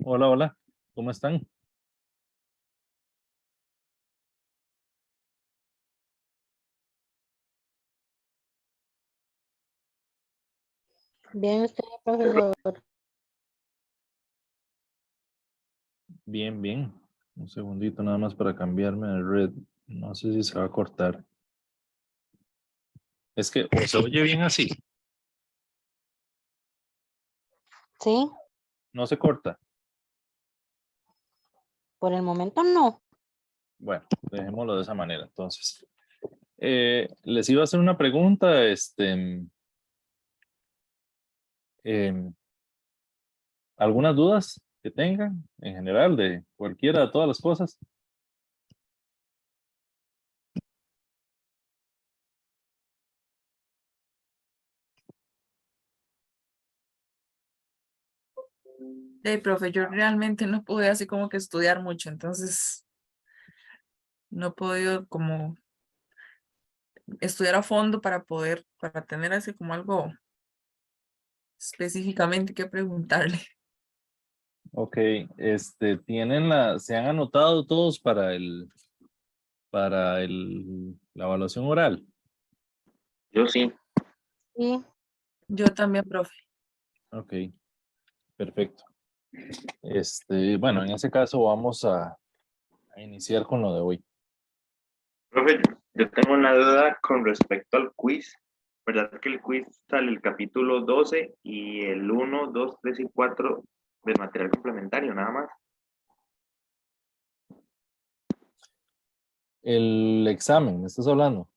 Hola, hola, ¿cómo están? Bien, usted, profesor. Bien, bien. Un segundito nada más para cambiarme de red. No sé si se va a cortar. Es que o se oye bien así, Sí, no se corta. por el momento no. Bueno, dejémoslo de esa manera. Entonces, les iba a hacer una pregunta, algunas dudas que tengan en general de cualquiera de todas las cosas. Profe, yo realmente no pude así como que estudiar mucho, entonces no he podido como estudiar a fondo para tener así como algo específicamente que preguntarle. Ok, se han anotado todos la evaluación oral. Yo sí. Sí, Yo también, profe. Ok, perfecto. Bueno, en ese caso vamos a iniciar con lo de hoy. Profe, yo tengo una duda con respecto al quiz. ¿Verdad que el quiz sale el capítulo 12 y el 1, 2, 3 y 4 del material complementario, nada más? El examen, ¿me estás hablando?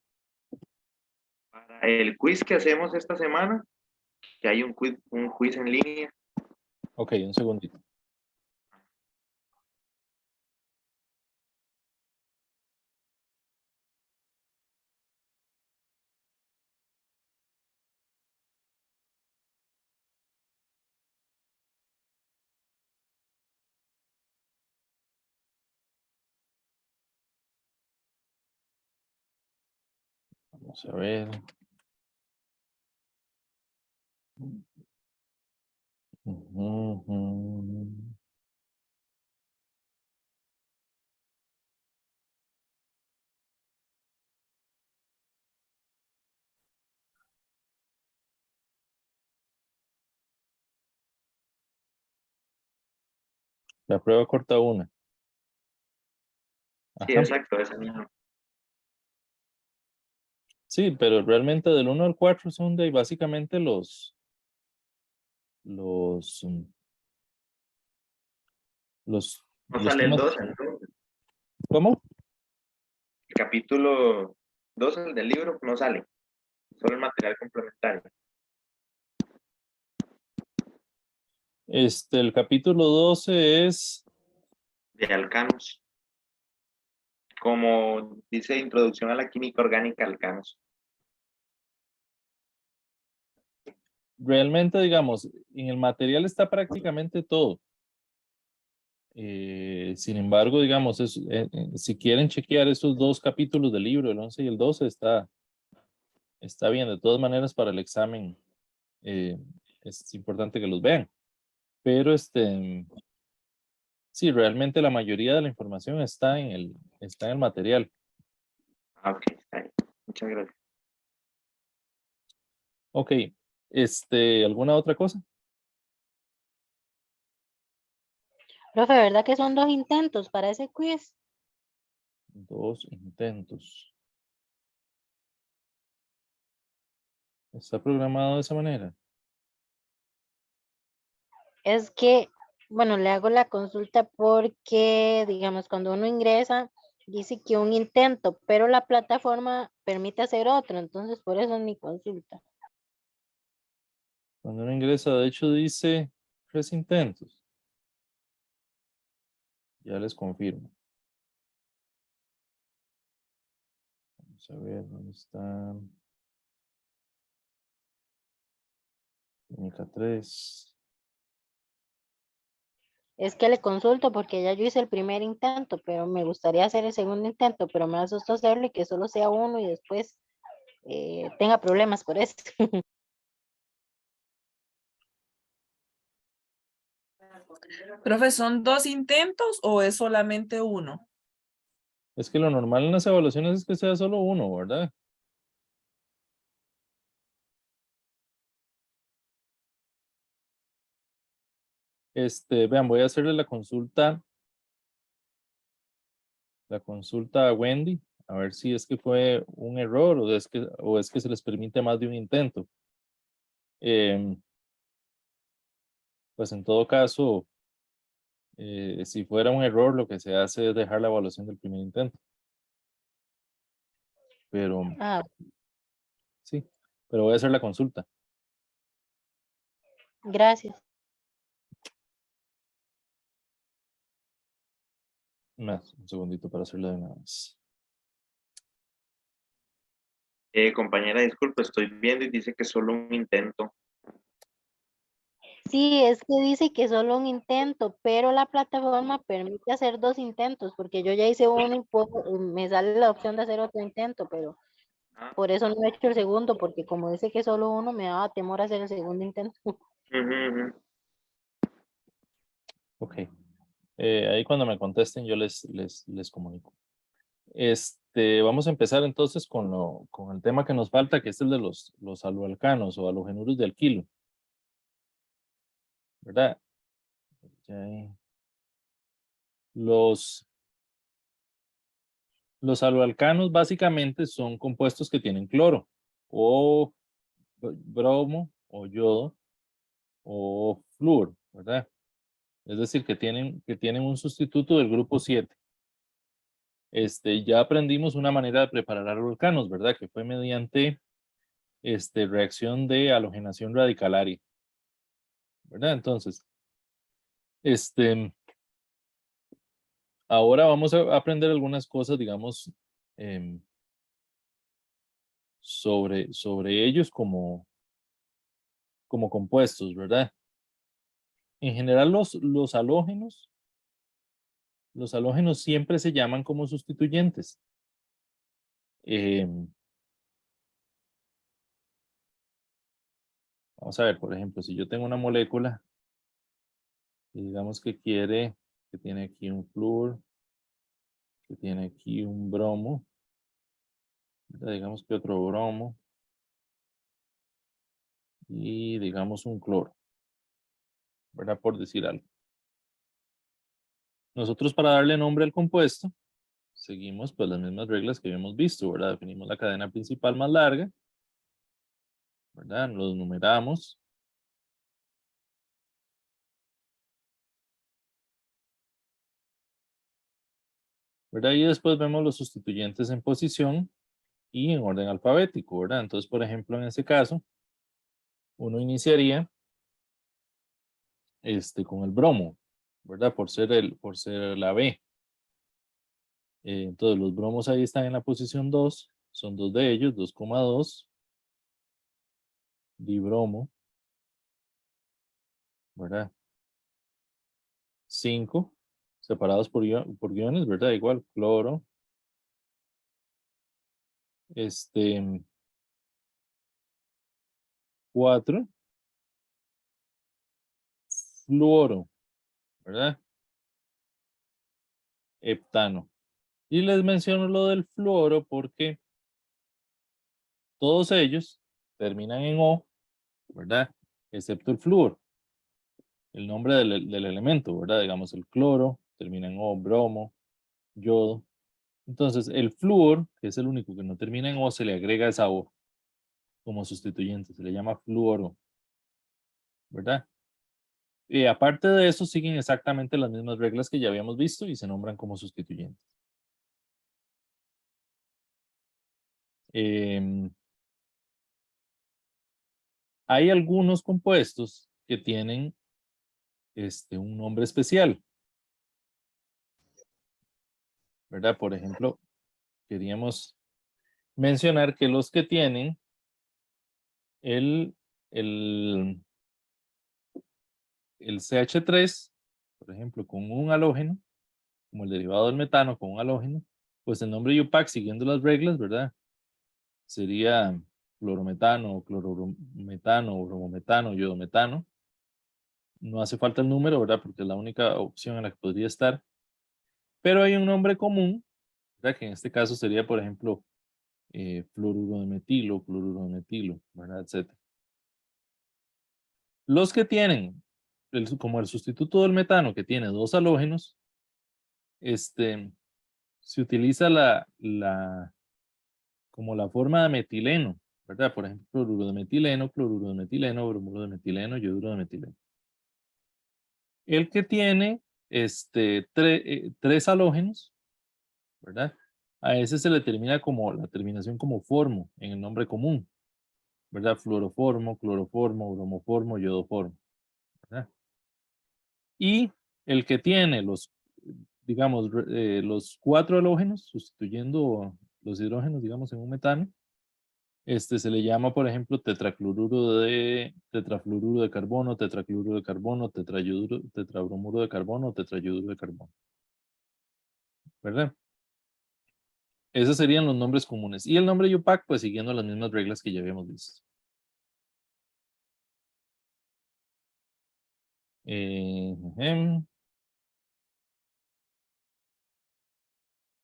Para el quiz que hacemos esta semana, que hay un quiz en línea. Ok, un segundito. Vamos a ver. Ujú, ujú. La prueba corta una. Sí, Ajá. exacto, esa misma. Sí, pero realmente del 1 al 4 son de básicamente los, mm, No los sale el temas. 2 entonces. ¿Cómo? El capítulo 2 el del libro no sale, solo el material complementario. El capítulo 12 es, De alcanos. Como dice Introducción a la Química Orgánica, alcanos. realmente, digamos, en el material está prácticamente todo. Sin embargo, digamos, si quieren chequear esos dos capítulos del libro, el 11 y el 12, está bien. De todas maneras, para el examen eh, es importante que los vean. Pero sí, realmente la mayoría de la información está en el material. Ah, ok, está bien. Muchas gracias. Ok, ¿alguna otra cosa? profe, ¿verdad que son 2 intentos para ese quiz? 2 intentos. ¿Está programado de esa manera? Es que, bueno, le hago la consulta porque, digamos, cuando uno ingresa, dice que un intento, pero la plataforma permite hacer otro, entonces por eso es mi consulta. Cuando uno ingresa, de hecho, dice 3 intentos. Ya les confirmo. Vamos a ver dónde está. Química 3. Es que le consulto porque ya yo hice el primer intento, pero me gustaría hacer el segundo intento, pero me asusta hacerlo y que solo sea uno y después tenga problemas por eso. Profe, ¿son 2 intentos o es solamente uno? Es que lo normal en las evaluaciones es que sea solo uno, ¿verdad? Vean, voy a hacerle la consulta a Wendy, a ver si es que fue un error o es que se les permite más de un intento. Pues en todo caso, si fuera un error, lo que se hace es dejar la evaluación del primer intento. Pero Ah, sí, pero voy a hacer la consulta. gracias. Más, un segundito para hacerla de una vez. Compañera, disculpe, estoy viendo y dice que solo un intento. Sí, es que dice que solo un intento, pero la plataforma permite hacer 2 intentos, porque yo ya hice uno y me sale la opción de hacer otro intento, pero Ah, por eso no he hecho el segundo, porque como dice que solo uno, me daba temor hacer el segundo intento. ujú. Ok. Ahí cuando me contesten yo les comunico. Vamos a empezar entonces con el tema que nos falta, que es el de los aloalcanos o halogenuros de alquilo. ¿Verdad? Ya, los aloalcanos básicamente son compuestos que tienen cloro o bromo o yodo o flúor, ¿verdad? Es decir, que tienen un sustituto del grupo 7. Ya aprendimos una manera de preparar aloalcanos, ¿verdad? Que fue mediante reacción de halogenación radicalaria, ¿verdad? Entonces, ahora vamos a aprender algunas cosas, digamos, em, sobre ellos como compuestos, ¿verdad? En general, los halógenos siempre se llaman como sustituyentes. Em, Vamos a ver, por ejemplo, si yo tengo una molécula, y digamos que tiene aquí un flúor, que tiene aquí un bromo, ¿verdad? Digamos que otro bromo, y digamos un cloro, ¿verdad? Por decir algo. Nosotros para darle nombre al compuesto, seguimos pues las mismas reglas que habíamos visto, ¿verdad? Definimos la cadena principal más larga, ¿verdad? Los numeramos. ¿Verdad? Y después vemos los sustituyentes en posición y en orden alfabético, ¿verdad? Entonces, por ejemplo, en este caso, uno iniciaría con el bromo, ¿verdad? Por ser la B. Entonces, los bromos ahí están en la posición 2, son dos de ellos, 2,2, dibromo, ¿verdad? 5, separados por guiones, ¿verdad? Igual, cloro, 4, fluoro, ¿verdad? Heptano. Y les menciono lo del fluoro porque todos ellos terminan en O, ¿verdad? Excepto el flúor, el nombre del elemento, ¿verdad? Digamos, el cloro termina en O, bromo, yodo. Entonces, el flúor, que es el único que no termina en O, se le agrega esa O como sustituyente, se le llama fluoro, ¿verdad? Y aparte de eso, siguen exactamente las mismas reglas que ya habíamos visto y se nombran como sustituyentes. Em, Hay algunos compuestos que tienen un nombre especial, ¿verdad? Por ejemplo, queríamos mencionar que los que tienen el, el, el CH3, por ejemplo, con un halógeno, como el derivado del metano con un halógeno, pues el nombre IUPAC, siguiendo las reglas, ¿verdad? Sería clorometano, clorometano, bromometano, yodometano. no hace falta el número, ¿verdad? Porque es la única opción en la que podría estar. Pero hay un nombre común, ¿verdad? Que en este caso sería, por ejemplo, fluoruro de metilo, ¿verdad? Etcétera. Los que tienen, como el sustituto del metano, que tiene 2 halógenos, se utiliza como la forma de metileno, ¿verdad? Por ejemplo, cloruro de metileno, bromuro de metileno, yoduro de metileno. El que tiene 3 halógenos, ¿verdad? A ese se le termina como la terminación como formo en el nombre común, ¿verdad? Fluoroformo, cloroformo, bromoformo, yodoformo, ¿verdad? Y el que tiene digamos, los 4 halógenos, sustituyendo los hidrógenos, digamos, en un metano, se le llama, por ejemplo, tetrafluoruro de carbono, tetrabromuro de carbono, tetrayoduro de carbono, ¿verdad? Esos serían los nombres comunes. Y el nombre IUPAC, pues siguiendo las mismas reglas que ya habíamos visto. Ejem.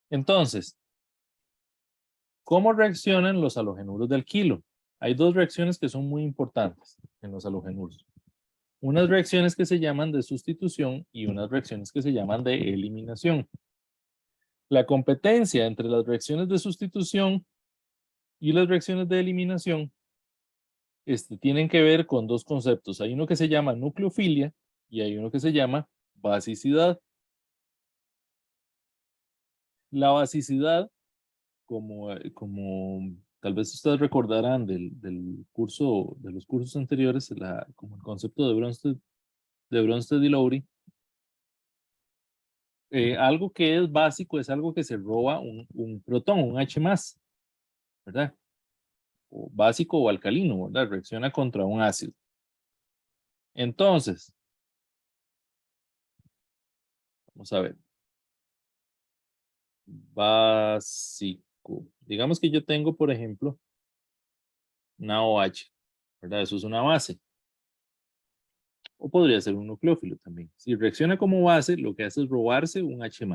Entonces, ¿cómo reaccionan los halogenuros de alquilo? Hay 2 reacciones que son muy importantes en los halogenuros. Unas reacciones que se llaman de sustitución y unas reacciones que se llaman de eliminación. La competencia entre las reacciones de sustitución y las reacciones de eliminación tienen que ver con 2 conceptos. Hay uno que se llama nucleofilia y hay uno que se llama basicidad. La basicidad, como tal vez ustedes recordarán del curso, de los cursos anteriores, como el concepto de Bronsted y Lowry, algo que es básico es algo que se roba un protón, un H+, ¿verdad? O básico o alcalino, ¿verdad? Reacciona contra un ácido. Entonces, vamos a ver. Básico. Digamos que yo tengo, por ejemplo, una OH, ¿verdad? Eso es una base. O podría ser un nucleófilo también. Si reacciona como base, lo que hace es robarse un H+.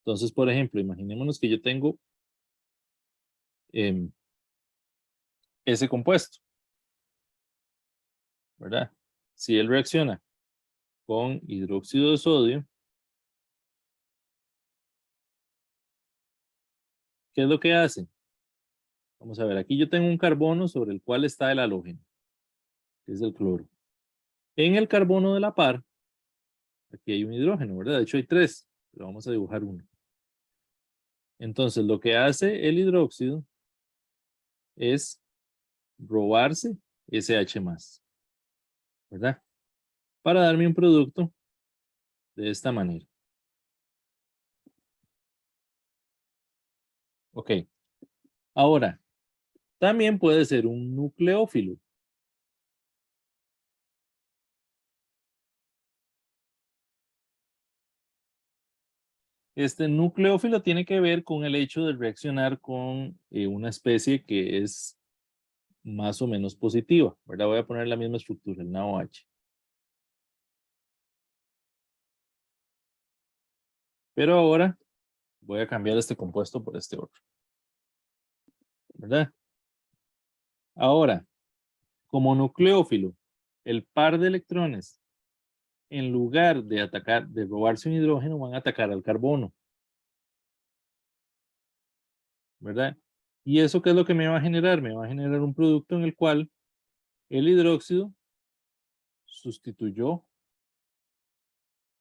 Entonces, por ejemplo, imaginémonos que yo tengo ese compuesto, ¿verdad? Si él reacciona con hidróxido de sodio, ¿qué es lo que hace? Vamos a ver, aquí yo tengo un carbono sobre el cual está el halógeno, que es el cloro. En el carbono de la par, aquí hay un hidrógeno, ¿verdad? De hecho hay 3, pero vamos a dibujar uno. Entonces, lo que hace el hidróxido es robarse ese H+, ¿verdad? Para darme un producto de esta manera. Ok. Ahora, también puede ser un nucleófilo. Este nucleófilo tiene que ver con el hecho de reaccionar con una especie que es más o menos positiva, ¿verdad? Voy a poner la misma estructura, el NaOH. Pero ahora voy a cambiar este compuesto por este otro, ¿verdad? Ahora, como nucleófilo, el par de electrones, en lugar de robarse un hidrógeno, van a atacar al carbono, ¿verdad? ¿Y eso qué es lo que me va a generar? Me va a generar un producto en el cual el hidróxido sustituyó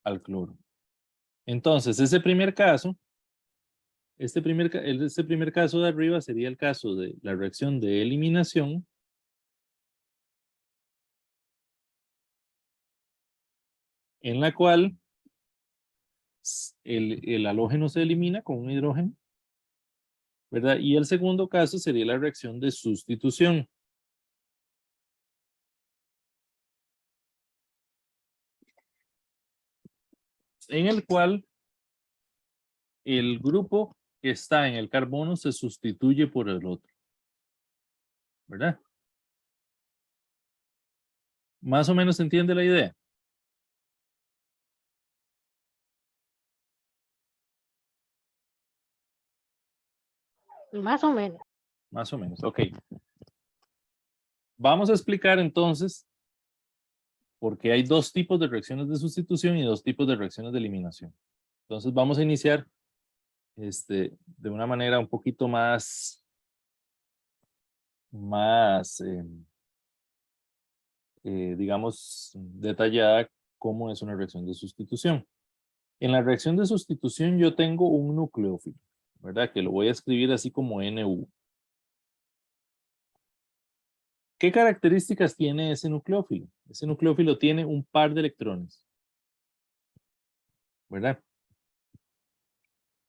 al cloro. Entonces, ese primer caso, este primer caso de arriba sería el caso de la reacción de eliminación. En la cual el halógeno se elimina con un hidrógeno, ¿verdad? Y el segundo caso sería la reacción de sustitución. En el cual el grupo que está en el carbono se sustituye por el otro, ¿verdad? Más o menos se entiende la idea. Más o menos. Más o menos, ok. Vamos a explicar entonces por qué hay dos tipos de reacciones de sustitución y dos tipos de reacciones de eliminación. Entonces vamos a iniciar de una manera un poquito más digamos, detallada cómo es una reacción de sustitución. En la reacción de sustitución yo tengo un nucleófilo, ¿verdad? Que lo voy a escribir así como NU. ¿Qué características tiene ese nucleófilo? Ese nucleófilo tiene un par de electrones, ¿verdad?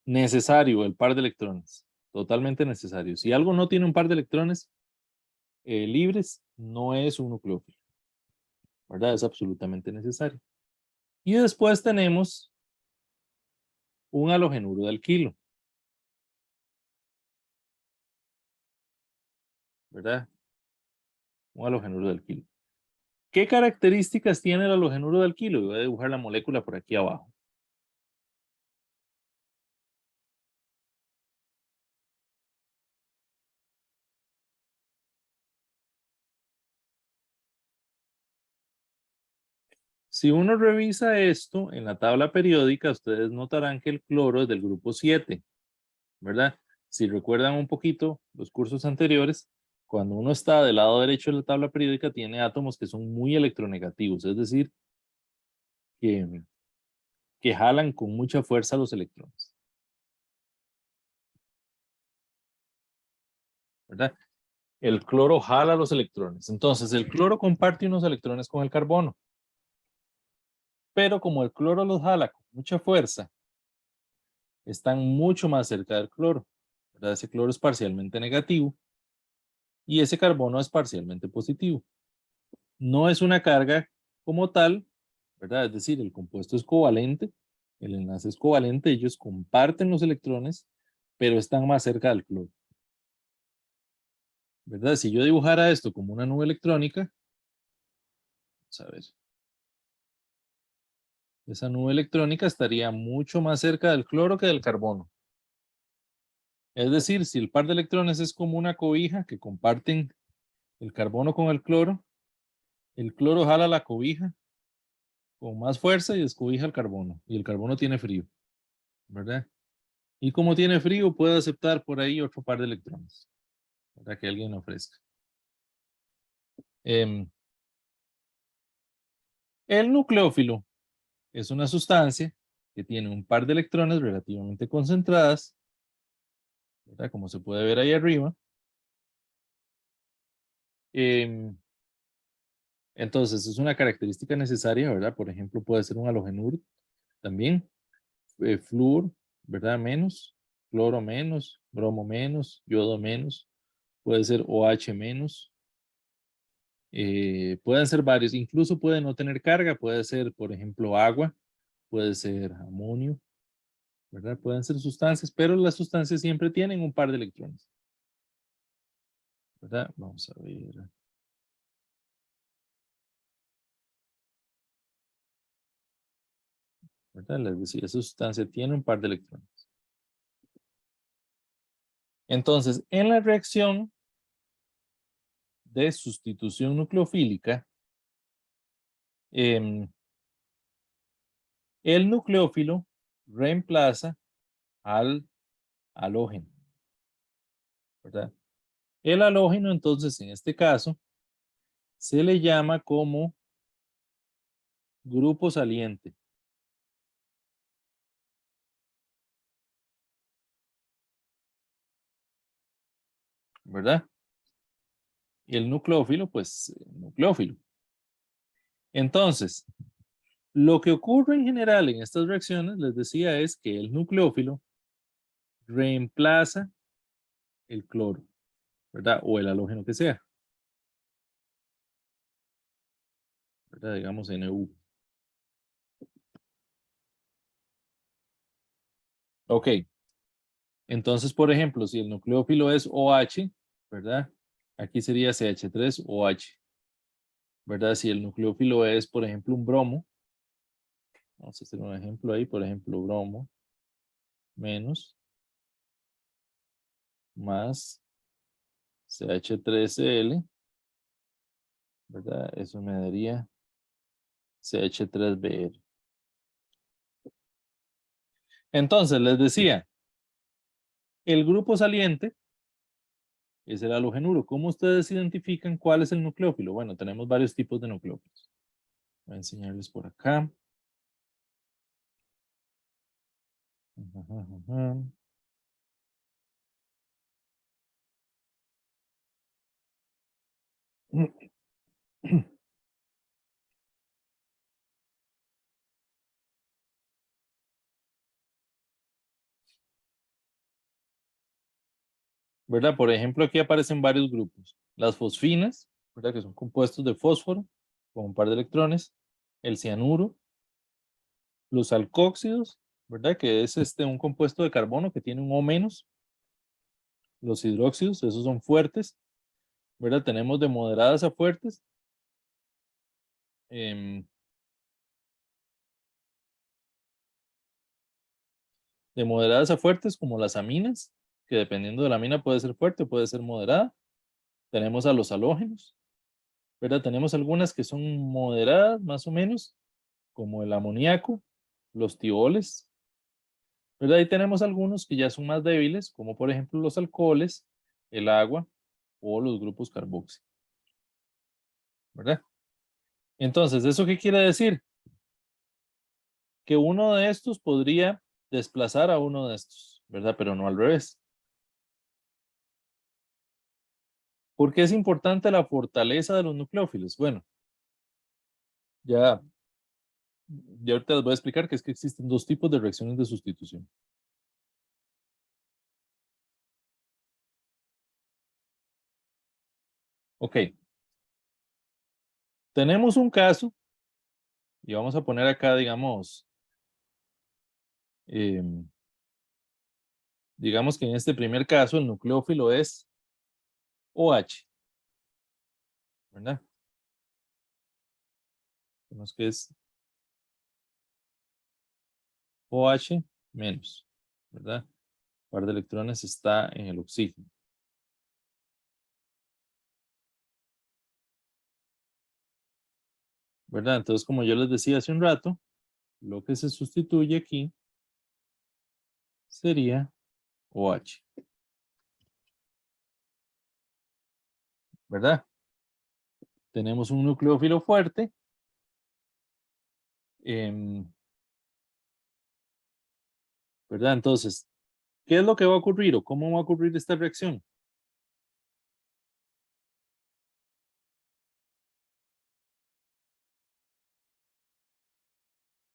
Necesario el par de electrones, totalmente necesario. Si algo no tiene un par de electrones libres, no es un nucleófilo, ¿verdad? Es absolutamente necesario. Y después tenemos un halogenuro de alquilo, ¿verdad? Un halogenuro de alquilo. ¿Qué características tiene el halogenuro de alquilo? Voy a dibujar la molécula por aquí abajo. Si uno revisa esto en la tabla periódica, ustedes notarán que el cloro es del grupo 7, ¿verdad? Si recuerdan un poquito los cursos anteriores, cuando uno está del lado derecho de la tabla periódica, tiene átomos que son muy electronegativos, es decir, que jalan con mucha fuerza los electrones, ¿verdad? El cloro jala los electrones. Entonces, el cloro comparte unos electrones con el carbono. Pero como el cloro los jala con mucha fuerza, están mucho más cerca del cloro, ¿verdad? Ese cloro es parcialmente negativo y ese carbono es parcialmente positivo. No es una carga como tal, ¿verdad? Es decir, el compuesto es covalente, el enlace es covalente, ellos comparten los electrones, pero están más cerca del cloro, ¿verdad? Si yo dibujara esto como una nube electrónica, vamos a ver, esa nube electrónica estaría mucho más cerca del cloro que del carbono. Es decir, si el par de electrones es como una cobija que comparten el carbono con el cloro jala la cobija con más fuerza y descobija el carbono. Y el carbono tiene frío, ¿verdad? Y como tiene frío, puede aceptar por ahí otro par de electrones, para que alguien ofrezca. El nucleófilo es una sustancia que tiene un par de electrones relativamente concentradas, ¿verdad? Como se puede ver ahí arriba. Entonces, es una característica necesaria, ¿verdad? Por ejemplo, puede ser un halogenuro también, flúor, ¿verdad? Menos, cloro menos, bromo menos, yodo menos, puede ser OH menos, pueden ser varios, incluso puede no tener carga, puede ser, por ejemplo, agua, puede ser amonio, ¿verdad? Pueden ser sustancias, pero las sustancias siempre tienen un par de electrones, ¿verdad? Vamos a ver. ¿Verdad? Les decía, esa sustancia tiene un par de electrones. Entonces, en la reacción de sustitución nucleofílica, el nucleófilo reemplaza al halógeno, ¿verdad? El halógeno, entonces, en este caso, se le llama como grupo saliente. ¿Verdad? Y el nucleófilo, pues, nucleófilo. Entonces, lo que ocurre en general en estas reacciones, les decía, es que el nucleófilo reemplaza el cloro, ¿verdad? O el halógeno que sea. ¿Verdad? Digamos NU. Ok. Entonces, por ejemplo, si el nucleófilo es OH, ¿verdad? Aquí sería CH3OH. ¿verdad? Si el nucleófilo es, por ejemplo, un bromo, vamos a hacer un ejemplo ahí, por ejemplo, bromo menos más CH3Cl, ¿verdad? Eso me daría CH3Br. Entonces, les decía, el grupo saliente es el halogenuro. ¿Cómo ustedes identifican cuál es el nucleófilo? Bueno, tenemos varios tipos de nucleófilos. Voy a enseñarles por acá. Ajá, ajá. ¿Verdad? Por ejemplo, aquí aparecen varios grupos. Las fosfinas, ¿verdad? Que son compuestos de fósforo con un par de electrones. El cianuro. Los alcóxidos, ¿verdad? Que es un compuesto de carbono que tiene un O menos. Los hidróxidos, esos son fuertes, ¿verdad? Tenemos de moderadas a fuertes. De moderadas a fuertes, como las aminas, que dependiendo de la amina puede ser fuerte o puede ser moderada. Tenemos a los halógenos, ¿verdad? Tenemos algunas que son moderadas, más o menos, como el amoníaco, los tioles, ¿verdad? Y tenemos algunos que ya son más débiles, como por ejemplo los alcoholes, el agua o los grupos carboxi, ¿verdad? Entonces, ¿eso qué quiere decir? Que uno de estos podría desplazar a uno de estos, ¿verdad? Pero no al revés. ¿Por qué es importante la fortaleza de los nucleófilos? Bueno, ya, ya ahorita les voy a explicar que es que existen dos tipos de reacciones de sustitución. Ok. Tenemos un caso y vamos a poner acá, digamos que en este primer caso el nucleófilo es OH, ¿verdad? Vemos que es OH menos, ¿verdad? El par de electrones está en el oxígeno. ¿Verdad? Entonces, como yo les decía hace un rato, lo que se sustituye aquí sería OH. ¿Verdad? Tenemos un nucleófilo fuerte. ¿Verdad? Entonces, ¿qué es lo que va a ocurrir o cómo va a ocurrir esta reacción?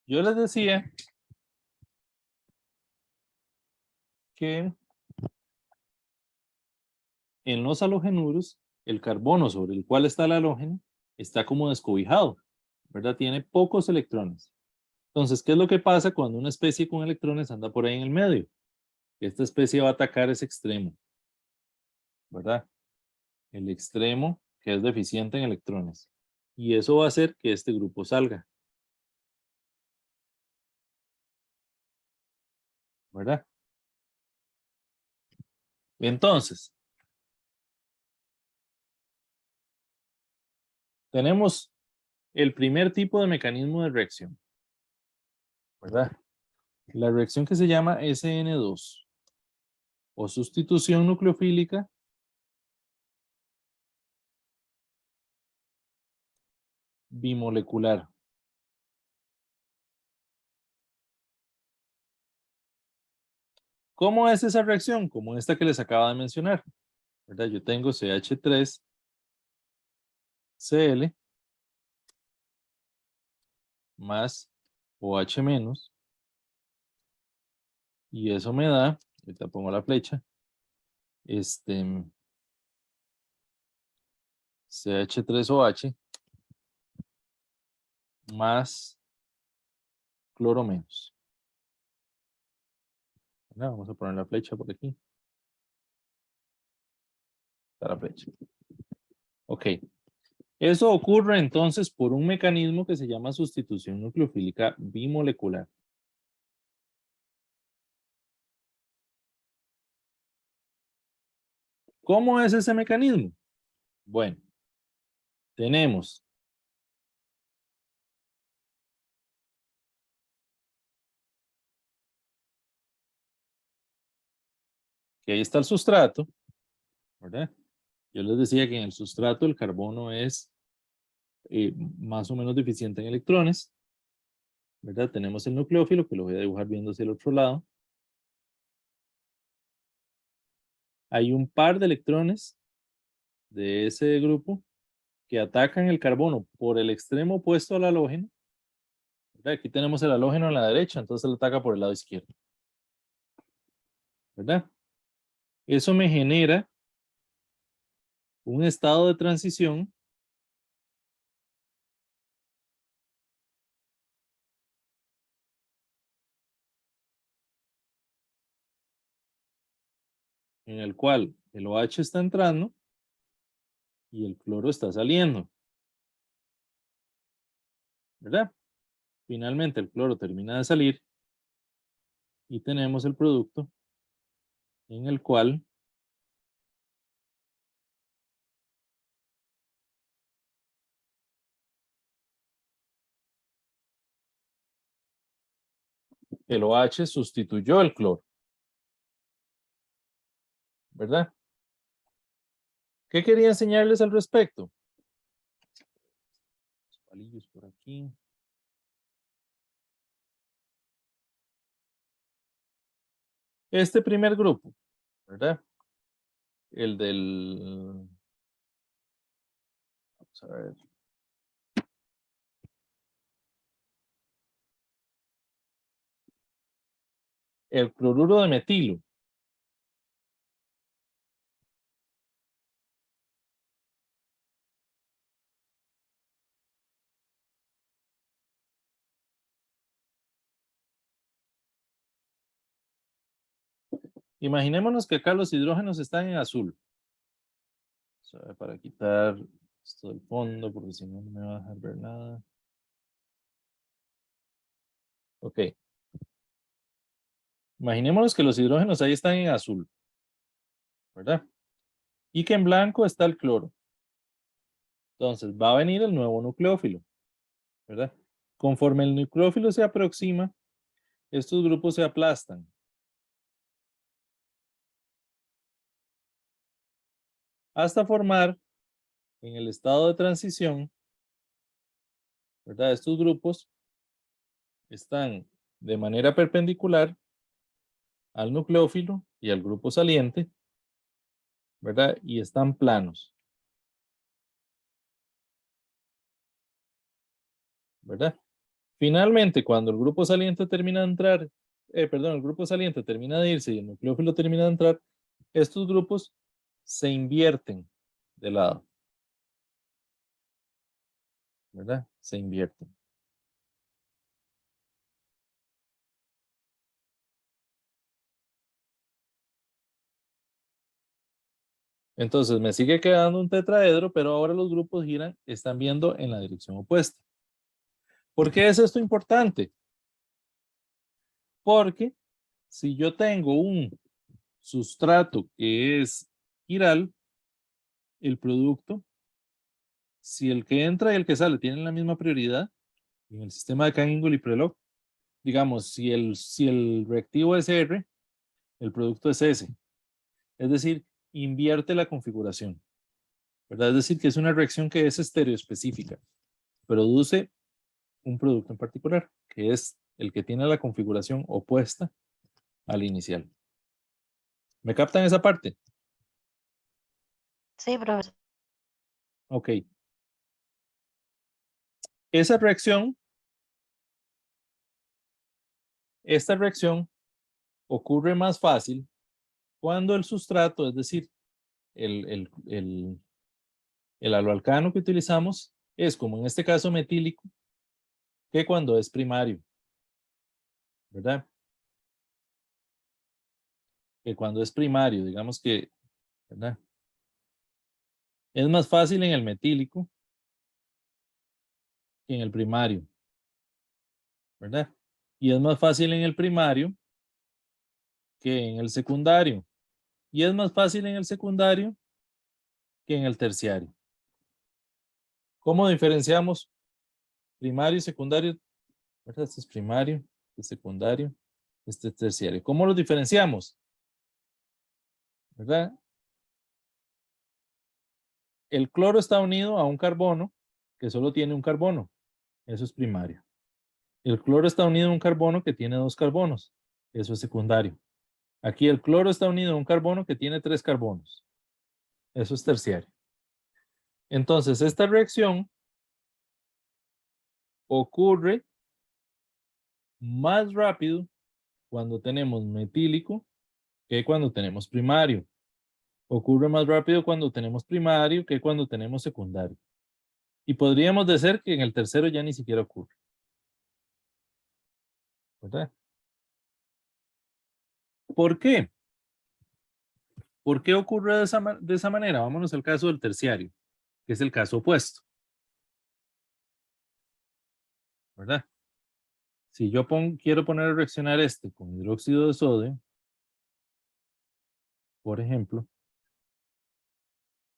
Yo les decía que en los halogenuros, el carbono sobre el cual está el halógeno está como descobijado, ¿verdad? Tiene pocos electrones. Entonces, ¿qué es lo que pasa cuando una especie con electrones anda por ahí en el medio? Esta especie va a atacar ese extremo, ¿verdad? El extremo que es deficiente en electrones. Y eso va a hacer que este grupo salga, ¿verdad? Entonces, tenemos el primer tipo de mecanismo de reacción, ¿verdad? La reacción que se llama SN2 o sustitución nucleofílica bimolecular. ¿Cómo es esa reacción? Como esta que les acaba de mencionar, ¿verdad? Yo tengo CH3Cl más OH menos y eso me da, ahorita pongo la flecha, CH3OH más cloro menos. ¿Verdad? Vamos a poner la flecha por aquí. Está la flecha. Ok. Eso ocurre entonces por un mecanismo que se llama sustitución nucleofílica bimolecular. ¿Cómo es ese mecanismo? Bueno, tenemos que ahí está el sustrato, ¿verdad? Yo les decía que en el sustrato el carbono es más o menos deficiente en electrones, ¿verdad? Tenemos el nucleófilo, que lo voy a dibujar viendo hacia el otro lado. Hay un par de electrones de ese grupo que atacan el carbono por el extremo opuesto al halógeno. ¿Verdad? Aquí tenemos el halógeno a la derecha, entonces lo ataca por el lado izquierdo. ¿Verdad? Eso me genera un estado de transición en el cual el OH está entrando y el cloro está saliendo. ¿Verdad? Finalmente el cloro termina de salir y tenemos el producto en el cual el OH sustituyó el cloro. ¿Verdad? ¿Qué quería enseñarles al respecto? Los palillos por aquí. Este primer grupo, ¿verdad? El del... Vamos a ver. El cloruro de metilo. Imaginémonos que acá los hidrógenos están en azul. O sea, para quitar esto del fondo, porque si no, no me va a dejar ver nada. Ok. Imaginémonos que los hidrógenos ahí están en azul, ¿verdad? Y que en blanco está el cloro. Entonces va a venir el nuevo nucleófilo, ¿verdad? Conforme el nucleófilo se aproxima, estos grupos se aplastan. Hasta formar en el estado de transición, ¿verdad? Estos grupos están de manera perpendicular al nucleófilo y al grupo saliente, ¿verdad? Y están planos, ¿verdad? Finalmente, cuando el grupo saliente termina de entrar, el grupo saliente termina de irse y el nucleófilo termina de entrar, estos grupos se invierten de lado, ¿verdad? Se invierten. Entonces me sigue quedando un tetraedro, pero ahora los grupos giran, están viendo en la dirección opuesta. ¿Por qué es esto importante? Porque si yo tengo un sustrato que es chiral, el producto, si el que entra y el que sale tienen la misma prioridad, en el sistema de Canning y Prelog, digamos, si el reactivo es R, el producto es S. Es decir, invierte la configuración, ¿verdad? Es decir, que es una reacción que es estereoespecífica. Produce un producto en particular, que es el que tiene la configuración opuesta al inicial. ¿Me captan esa parte? Sí, profesor. Ok. Esa reacción, esta reacción ocurre más fácil cuando el sustrato, es decir, el aloalcano que utilizamos es, como en este caso, metílico, que cuando es primario, ¿verdad? Que cuando es primario, digamos que, ¿verdad? Es más fácil en el metílico que en el primario, ¿verdad? Y es más fácil en el primario que en el secundario. Y es más fácil en el secundario que en el terciario. ¿Cómo diferenciamos primario y secundario? ¿Verdad? Este es primario, este es secundario, este es terciario. ¿Cómo los diferenciamos? ¿Verdad? El cloro está unido a un carbono que solo tiene un carbono. Eso es primario. El cloro está unido a un carbono que tiene 2 carbonos. Eso es secundario. Aquí el cloro está unido a un carbono que tiene 3 carbonos. Eso es terciario. Entonces, esta reacción ocurre más rápido cuando tenemos metílico que cuando tenemos primario. Ocurre más rápido cuando tenemos primario que cuando tenemos secundario. Y podríamos decir que en el tercero ya ni siquiera ocurre. ¿Verdad? ¿Por qué? ¿Por qué ocurre de esa manera? Vámonos al caso del terciario, que es el caso opuesto. ¿Verdad? Si yo quiero poner a reaccionar este con hidróxido de sodio, por ejemplo,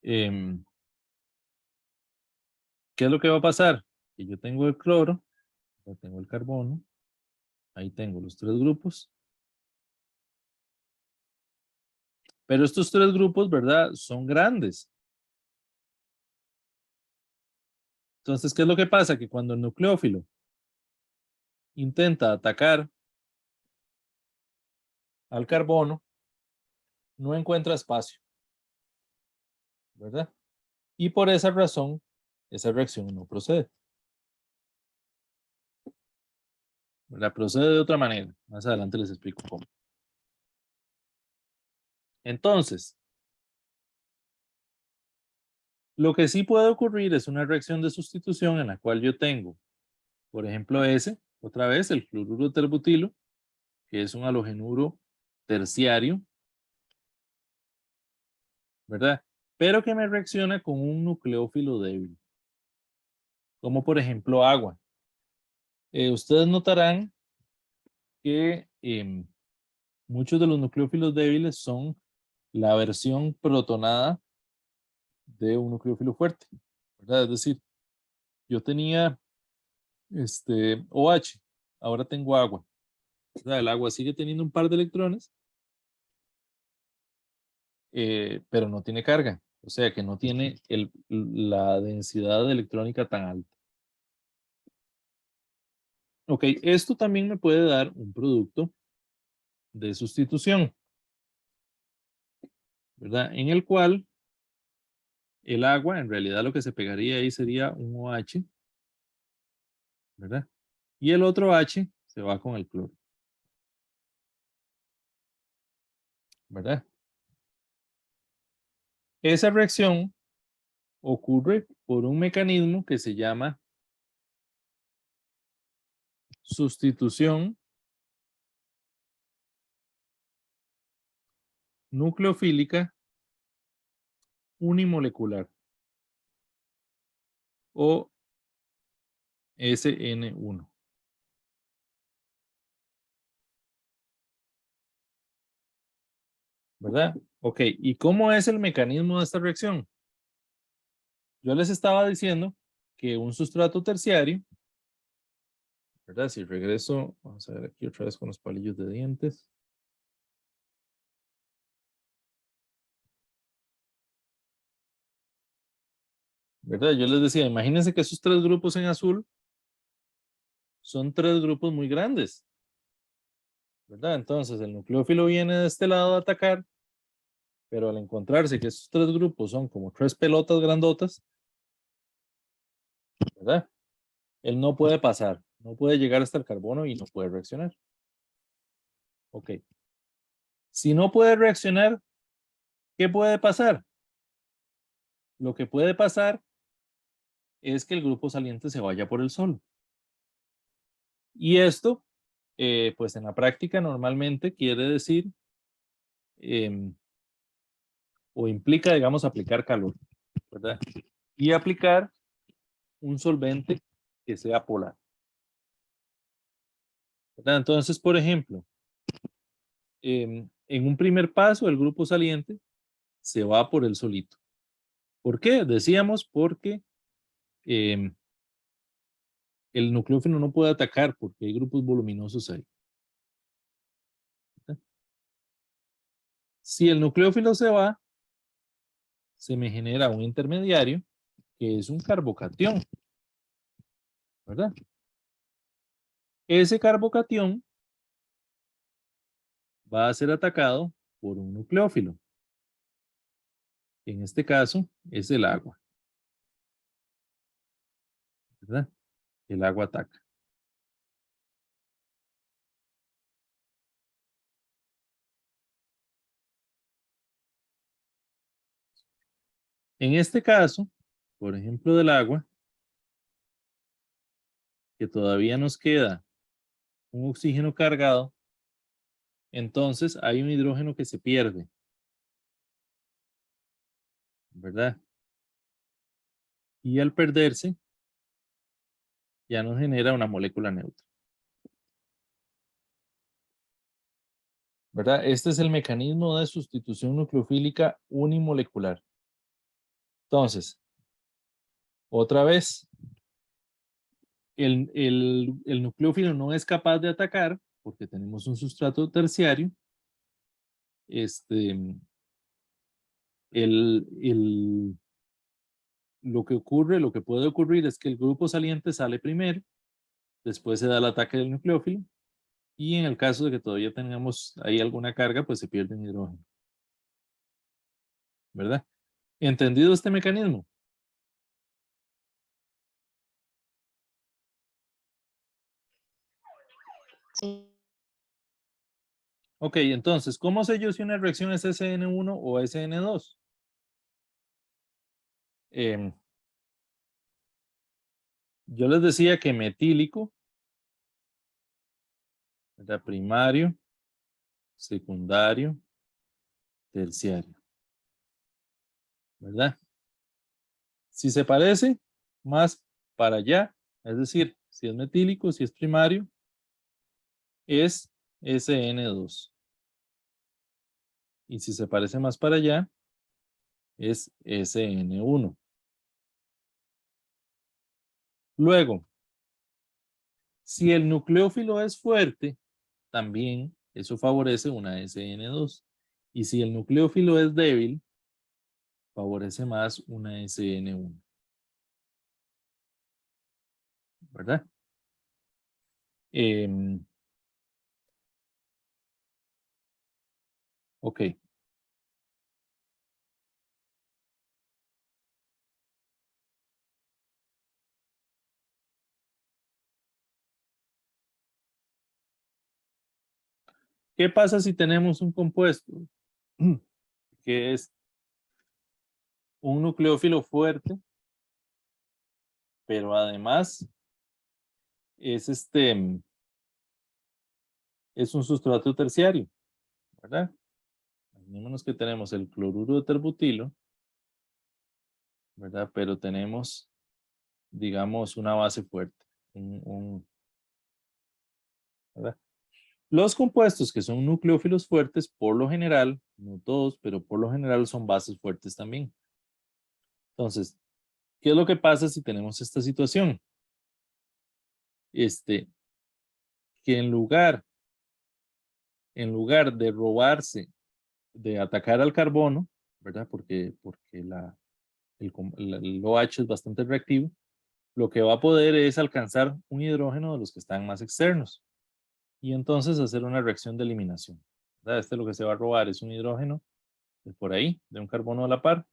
¿qué es lo que va a pasar? Que yo tengo el cloro, ya tengo el carbono, ahí tengo los 3 grupos. Pero estos 3 grupos, ¿verdad? Son grandes. Entonces, ¿qué es lo que pasa? Que cuando el nucleófilo intenta atacar al carbono, no encuentra espacio, ¿verdad? Y por esa razón, esa reacción no procede. ¿Verdad? Procede de otra manera. Más adelante les explico cómo. Entonces, lo que sí puede ocurrir es una reacción de sustitución en la cual yo tengo, por ejemplo, otra vez, el fluoruro de terbutilo, que es un halogenuro terciario, ¿verdad? Pero que me reacciona con un nucleófilo débil, como por ejemplo agua. Ustedes notarán que muchos de los nucleófilos débiles son la versión protonada de un nucleófilo fuerte, ¿verdad? Es decir, yo tenía OH, ahora tengo agua. ¿Verdad? El agua sigue teniendo un par de electrones, pero no tiene carga, o sea que no tiene la densidad electrónica tan alta. Ok, esto también me puede dar un producto de sustitución, ¿verdad? En el cual el agua, en realidad lo que se pegaría ahí sería un OH, ¿verdad? Y el otro H se va con el cloro, ¿verdad? Esa reacción ocurre por un mecanismo que se llama sustitución nucleofílica unimolecular o SN1. ¿Verdad? Ok, ¿y cómo es el mecanismo de esta reacción? Yo les estaba diciendo que un sustrato terciario, ¿verdad? Si regreso, vamos a ver aquí otra vez con los palillos de dientes. ¿Verdad? Yo les decía, imagínense que esos 3 grupos en azul son 3 grupos muy grandes, ¿verdad? Entonces el nucleófilo viene de este lado a atacar, pero al encontrarse que esos 3 grupos son como 3 pelotas grandotas, ¿verdad? Él no puede pasar, no puede llegar hasta el carbono y no puede reaccionar. Ok. Si no puede reaccionar, ¿qué puede pasar? Lo que puede pasar es que el grupo saliente se vaya por el sol. Y esto, pues en la práctica normalmente quiere decir o implica, digamos, aplicar calor, ¿verdad? Y aplicar un solvente que sea polar. ¿Verdad? Entonces, por ejemplo, en un primer paso, el grupo saliente se va por el solito. ¿Por qué? Decíamos porque em, el nucleófilo no puede atacar porque hay grupos voluminosos ahí. ¿Verdad? Si el nucleófilo se va, se me genera un intermediario que es un carbocatión, ¿verdad? Ese carbocatión va a ser atacado por un nucleófilo. En este caso es el agua, ¿verdad? El agua ataca. En este caso, por ejemplo, del agua, que todavía nos queda un oxígeno cargado, entonces hay un hidrógeno que se pierde, ¿verdad? Y al perderse, ya nos genera una molécula neutra, ¿verdad? Este es el mecanismo de sustitución nucleofílica unimolecular. Entonces, otra vez, el nucleófilo no es capaz de atacar porque tenemos un sustrato terciario. Lo que ocurre, lo que puede ocurrir es que el grupo saliente sale primero, después se da el ataque del nucleófilo y en el caso de que todavía tengamos ahí alguna carga, pues se pierde el hidrógeno. ¿Verdad? ¿Entendido este mecanismo? Sí. Ok, entonces, ¿cómo sé yo si una reacción es SN1 o SN2? Yo les decía que metílico era primario, secundario, terciario, ¿verdad? Si se parece más para allá, es decir, si es metílico, si es primario, es SN2. Y si se parece más para allá, es SN1. Luego, si el nucleófilo es fuerte, también eso favorece una SN2. Y si el nucleófilo es débil, favorece más una SN1. ¿Verdad? Ok. ¿Qué pasa si tenemos un compuesto que es un nucleófilo fuerte, pero además es es un sustrato terciario, ¿verdad? Imaginémonos que tenemos el cloruro de terbutilo, ¿verdad? Pero tenemos, digamos, una base fuerte, ¿verdad? Los compuestos que son nucleófilos fuertes, por lo general, no todos, pero por lo general son bases fuertes también. Entonces, ¿qué es lo que pasa si tenemos esta situación? Que en lugar de robarse, de atacar al carbono, ¿verdad? Porque el OH es bastante reactivo, lo que va a poder es alcanzar un hidrógeno de los que están más externos y entonces hacer una reacción de eliminación, ¿verdad? Lo que se va a robar es un hidrógeno de por ahí, de un carbono a la par,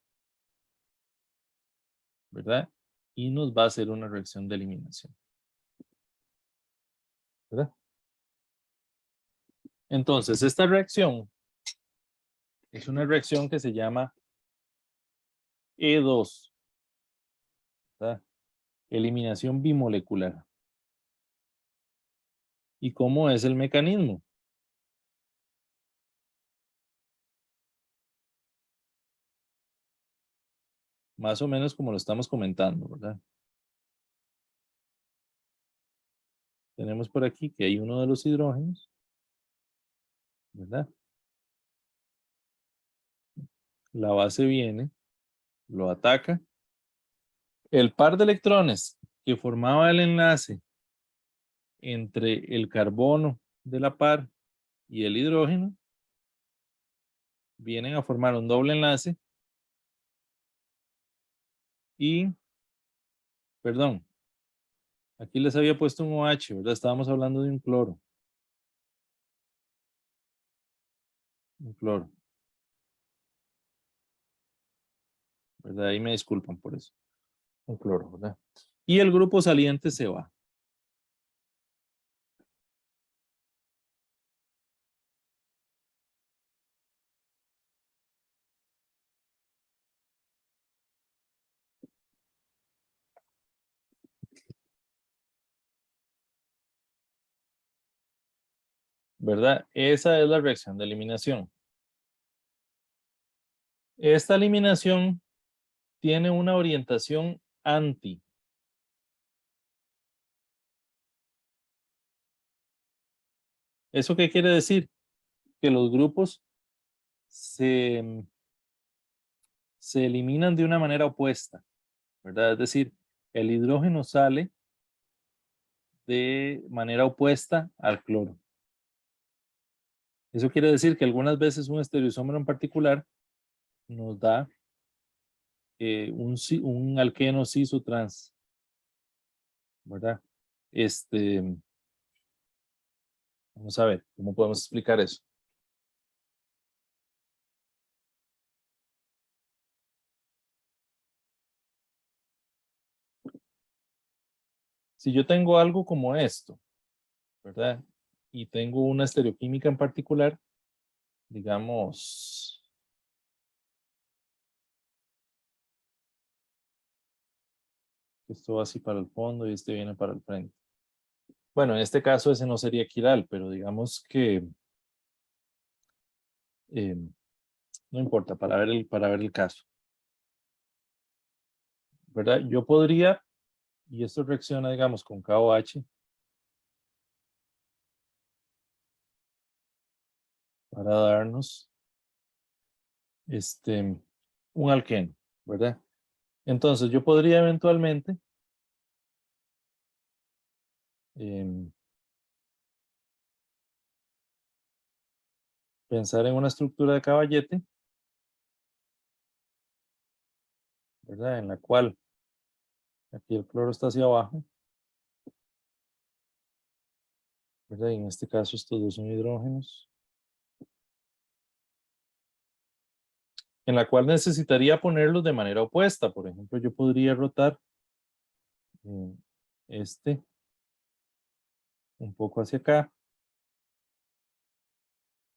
¿verdad? Y nos va a hacer una reacción de eliminación, ¿verdad? Entonces, esta reacción es una reacción que se llama E2, ¿verdad? Eliminación bimolecular. ¿Y cómo es el mecanismo? Más o menos como lo estamos comentando, ¿verdad? tenemos por aquí que hay uno de los hidrógenos, ¿verdad? La base viene, lo ataca. El par de electrones que formaba el enlace entre el carbono de la par y el hidrógeno vienen a formar un doble enlace y, perdón, aquí les había puesto un OH, ¿verdad? Estábamos hablando de un cloro. Un cloro. ¿Verdad? Ahí me disculpan por eso. Un cloro, ¿verdad? Y el grupo saliente se va. ¿Verdad? Esa es la reacción de eliminación. Esta eliminación tiene una orientación anti. ¿Eso qué quiere decir? Que los grupos se eliminan de una manera opuesta, ¿verdad? Es decir, el hidrógeno sale de manera opuesta al cloro. Eso quiere decir que algunas veces un estereoisómero en particular nos da un alqueno cis o trans, ¿verdad? Vamos a ver cómo podemos explicar eso. Si yo tengo algo como esto, ¿verdad? Y tengo una estereoquímica en particular, digamos, esto va así para el fondo y este viene para el frente. Bueno, en este caso ese no sería quiral, pero digamos que no importa, para ver el caso. ¿Verdad? Yo podría, y esto reacciona, digamos, con KOH, para darnos un alqueno, ¿verdad? Entonces yo podría eventualmente pensar en una estructura de caballete, ¿verdad? En la cual aquí el cloro está hacia abajo, ¿verdad? Y en este caso estos dos son hidrógenos, en la cual necesitaría ponerlos de manera opuesta. Por ejemplo, yo podría rotar este un poco hacia acá,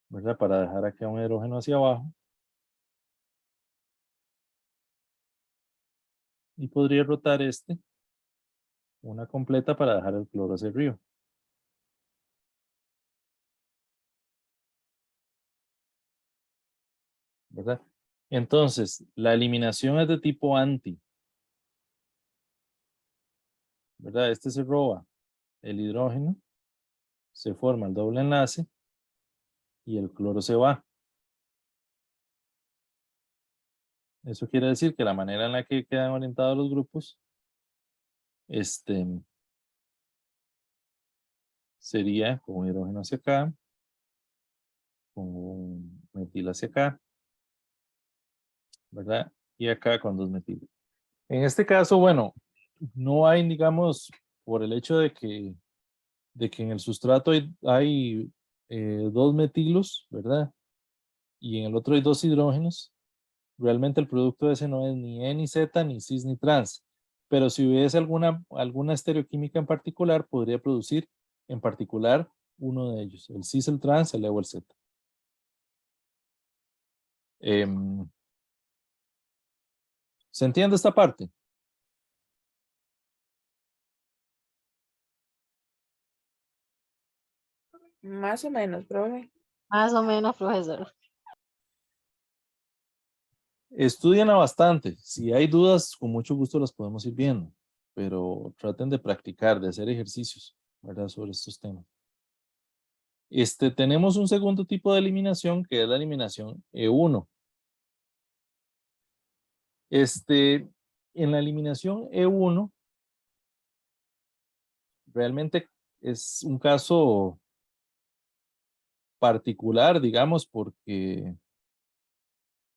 ¿verdad? Para dejar acá un hidrógeno hacia abajo. Y podría rotar una completa para dejar el cloro hacia arriba. ¿Verdad? Entonces, la eliminación es de tipo anti. ¿Verdad? Este se roba el hidrógeno, se forma el doble enlace y el cloro se va. Eso quiere decir que la manera en la que quedan orientados los grupos sería con un hidrógeno hacia acá, con un metil hacia acá, ¿verdad? Y acá con dos metiles. En este caso, bueno, no hay, digamos, por el hecho de que en el sustrato hay dos metilos, ¿verdad? Y en el otro hay dos hidrógenos. Realmente el producto ese no es ni E ni Z, ni cis ni trans. Pero si hubiese alguna estereoquímica en particular, podría producir en particular uno de ellos, el cis, el trans, el E o el Z. ¿Se entiende esta parte? Más o menos, profe. Más o menos, profesor. Estudian bastante. Si hay dudas, con mucho gusto las podemos ir viendo. Pero traten de practicar, de hacer ejercicios. ¿verdad? Sobre estos temas. Tenemos un segundo tipo de eliminación que es la eliminación E1. En la eliminación E1, realmente es un caso particular, digamos, porque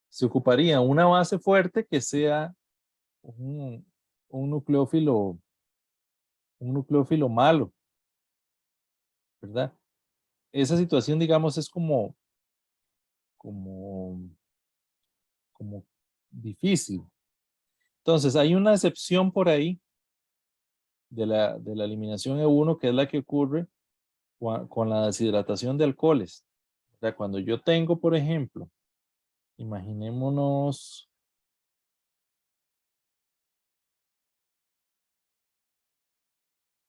se ocuparía una base fuerte que sea un, un nucleófilo malo, ¿verdad? Esa situación, digamos, es como difícil. Entonces, hay una excepción por ahí de la eliminación E1, que es la que ocurre con la deshidratación de alcoholes. O sea, cuando yo tengo, por ejemplo, imaginémonos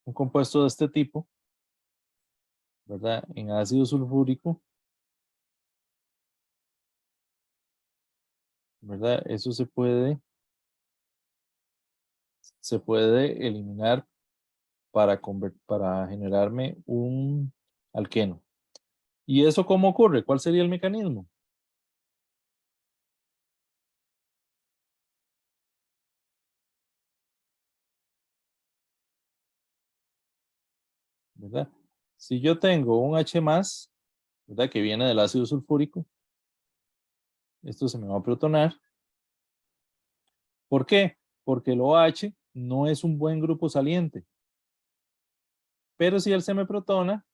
un compuesto de este tipo, ¿verdad? En ácido sulfúrico, ¿verdad? Eso se puede eliminar para generarme un alqueno. ¿Y eso cómo ocurre? ¿Cuál sería el mecanismo? ¿Verdad? Si yo tengo un H+, ¿verdad? Que viene del ácido sulfúrico, esto se me va a protonar. ¿Por qué? Porque el OH no es un buen grupo saliente. Pero si él se me protona,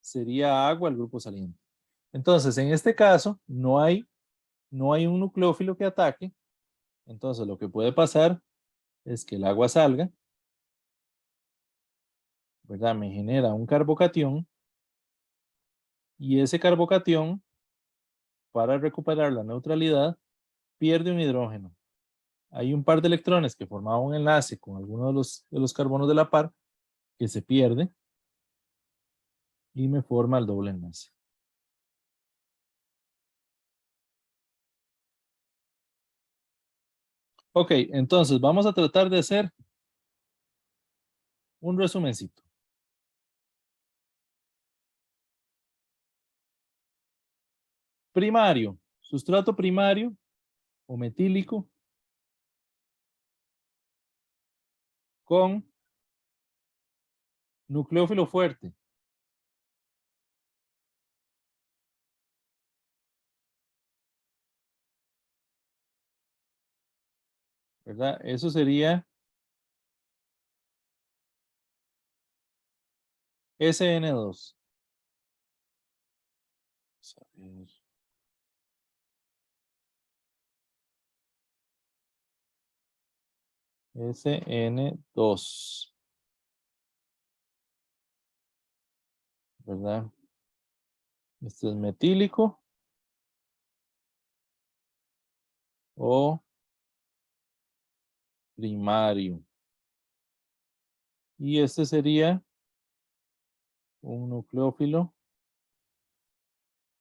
sería agua el grupo saliente. Entonces, en este caso, no hay un nucleófilo que ataque. Entonces, lo que puede pasar es que el agua salga, ¿verdad? Me genera un carbocatión y ese carbocatión, para recuperar la neutralidad, pierde un hidrógeno. Hay un par de electrones que formaban un enlace con alguno de los carbonos de la par que se pierde y me forma el doble enlace. Ok, entonces vamos a tratar de hacer un resumencito. Primario, sustrato primario o metílico con nucleófilo fuerte. ¿Verdad? Eso sería SN2. Vamos a ver. SN2. ¿Verdad? Este es metílico o primario. Y este sería un nucleófilo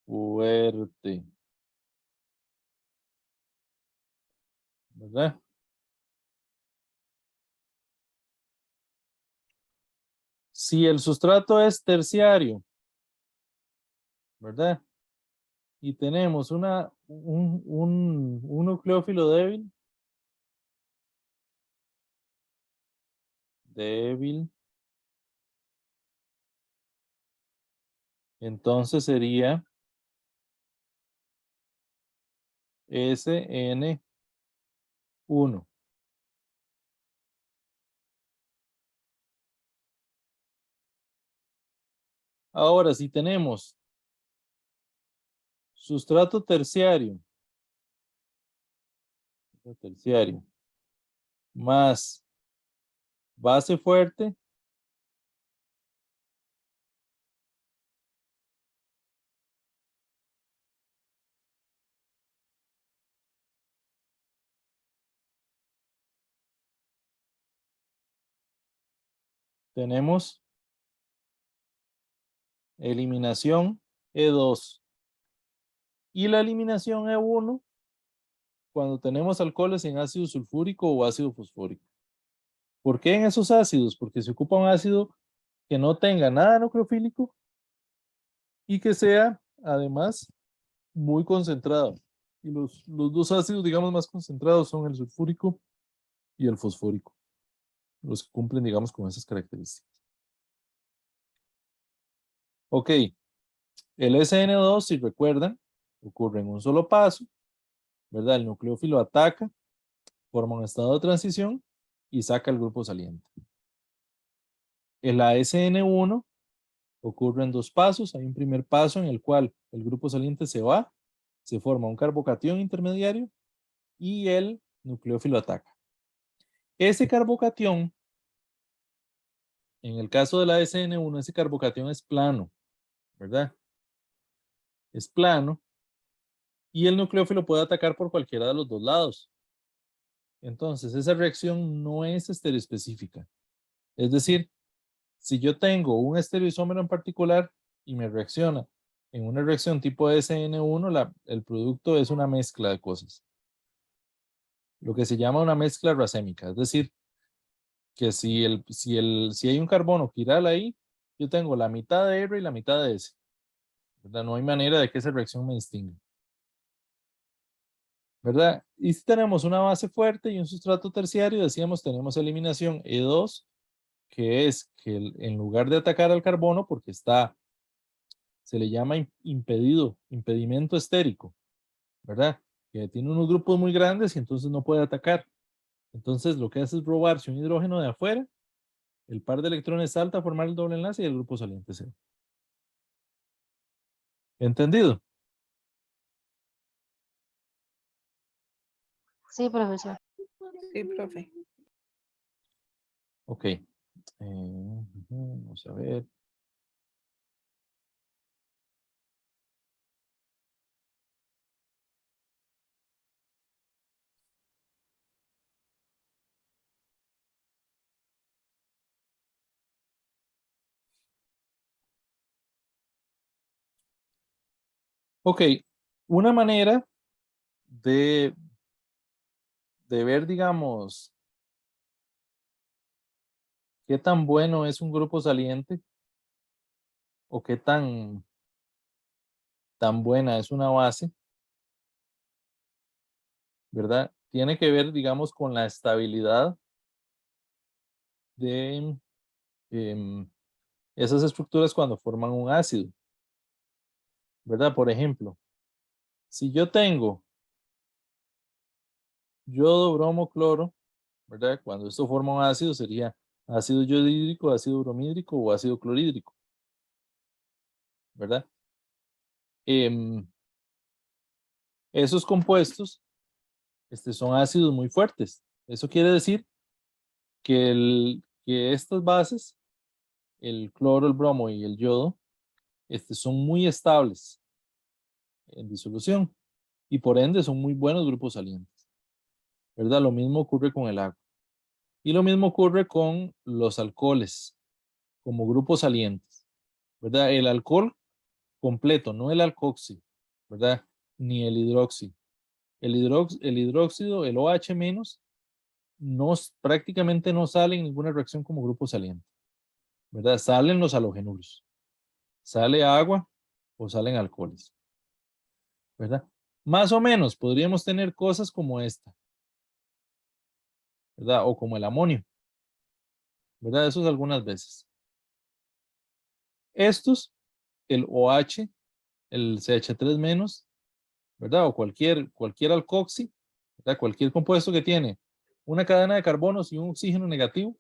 fuerte. ¿Verdad? Si el sustrato es terciario, ¿verdad? Y tenemos un nucleófilo débil. Entonces sería SN1. Ahora, si tenemos sustrato terciario más base fuerte, tenemos eliminación E2. Y la eliminación E1 cuando tenemos alcoholes en ácido sulfúrico o ácido fosfórico. ¿Por qué en esos ácidos? Porque se ocupa un ácido que no tenga nada nucleofílico y que sea, además, muy concentrado. Y los dos ácidos, digamos, más concentrados son el sulfúrico y el fosfórico, los que cumplen, digamos, con esas características. Ok, el SN2, si recuerdan, ocurre en un solo paso, ¿verdad? El nucleófilo ataca, forma un estado de transición y saca el grupo saliente. El ASN1 ocurre en dos pasos. Hay un primer paso en el cual el grupo saliente se va, se forma un carbocatión intermediario y el nucleófilo ataca. Ese carbocatión, en el caso de la SN1, ese carbocatión es plano, ¿verdad? Es plano y el nucleófilo puede atacar por cualquiera de los dos lados. Entonces, esa reacción no es estereoespecífica. Es decir, si yo tengo un estereoisómero en particular y me reacciona en una reacción tipo SN1, el producto es una mezcla de cosas. Lo que se llama una mezcla racémica. Es decir, que si hay un carbono quiral ahí, yo tengo la mitad de R y la mitad de S. ¿Verdad? No hay manera de que esa reacción me distinga. ¿Verdad? Y si tenemos una base fuerte y un sustrato terciario, decíamos, tenemos eliminación E2, que es que en lugar de atacar al carbono, porque se le llama impedimento estérico, ¿verdad? Que tiene unos grupos muy grandes y entonces no puede atacar. Entonces lo que hace es robarse un hidrógeno de afuera, el par de electrones salta a formar el doble enlace y el grupo saliente se va. ¿Entendido? Sí, profesor. Sí, profe. Ok. Vamos a ver. Ok, una manera de ver, digamos, qué tan bueno es un grupo saliente o qué tan buena es una base, ¿verdad? Tiene que ver, digamos, con la estabilidad de esas estructuras cuando forman un ácido, ¿verdad? Por ejemplo, si yo tengo yodo, bromo, cloro, ¿verdad? Cuando esto forma un ácido sería ácido yodhídrico, ácido bromídrico o ácido clorhídrico, ¿verdad? Esos compuestos son ácidos muy fuertes. Eso quiere decir que estas bases, el cloro, el bromo y el yodo, son muy estables en disolución y por ende son muy buenos grupos salientes, ¿verdad? Lo mismo ocurre con el agua. Y lo mismo ocurre con los alcoholes como grupos salientes, ¿verdad? El alcohol completo, no el alcoxi, ¿verdad? Ni el hidroxi. El hidróxido, el OH menos, prácticamente no sale en ninguna reacción como grupo saliente, ¿verdad? Salen los halogenuros, sale agua o salen alcoholes, ¿verdad? Más o menos podríamos tener cosas como esta, ¿verdad? O como el amonio, ¿verdad? Eso es algunas veces. Estos, el OH, el CH3 menos, ¿verdad? O cualquier alcoxi, ¿verdad? Cualquier compuesto que tiene una cadena de carbonos y un oxígeno negativo,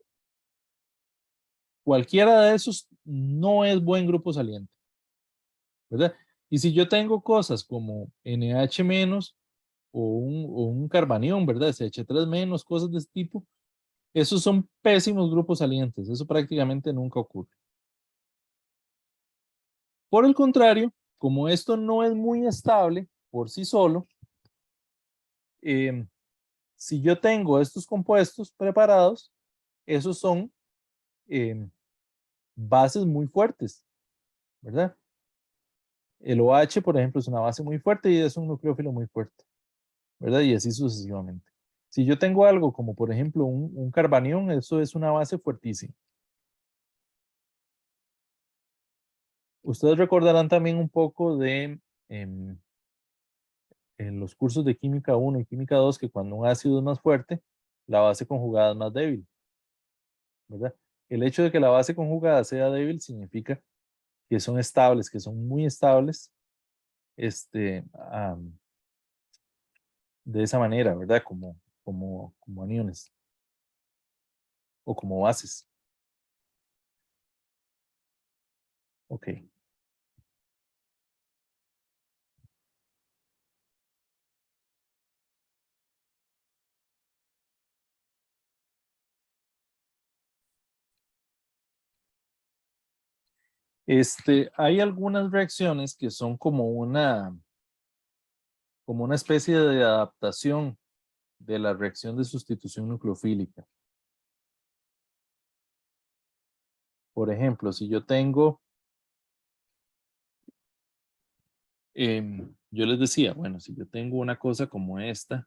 cualquiera de esos no es buen grupo saliente, ¿verdad? Y si yo tengo cosas como NH menos o un carbanión, ¿verdad? CH3 menos, cosas de este tipo, esos son pésimos grupos salientes, eso prácticamente nunca ocurre. Por el contrario, como esto no es muy estable por sí solo, si yo tengo estos compuestos preparados, esos son bases muy fuertes, ¿verdad? El OH, por ejemplo, es una base muy fuerte y es un nucleófilo muy fuerte, ¿verdad? Y así sucesivamente. Si yo tengo algo como, por ejemplo, un carbanión, eso es una base fuertísima. Ustedes recordarán también un poco de en los cursos de química 1 y química 2 que cuando un ácido es más fuerte, la base conjugada es más débil, ¿verdad? El hecho de que la base conjugada sea débil significa que son estables, que son muy estables, de esa manera, ¿verdad? Como aniones o como bases. Ok. Hay algunas reacciones que son como una especie de adaptación de la reacción de sustitución nucleofílica. Por ejemplo, si yo tengo, yo les decía, bueno, si yo tengo una cosa como esta,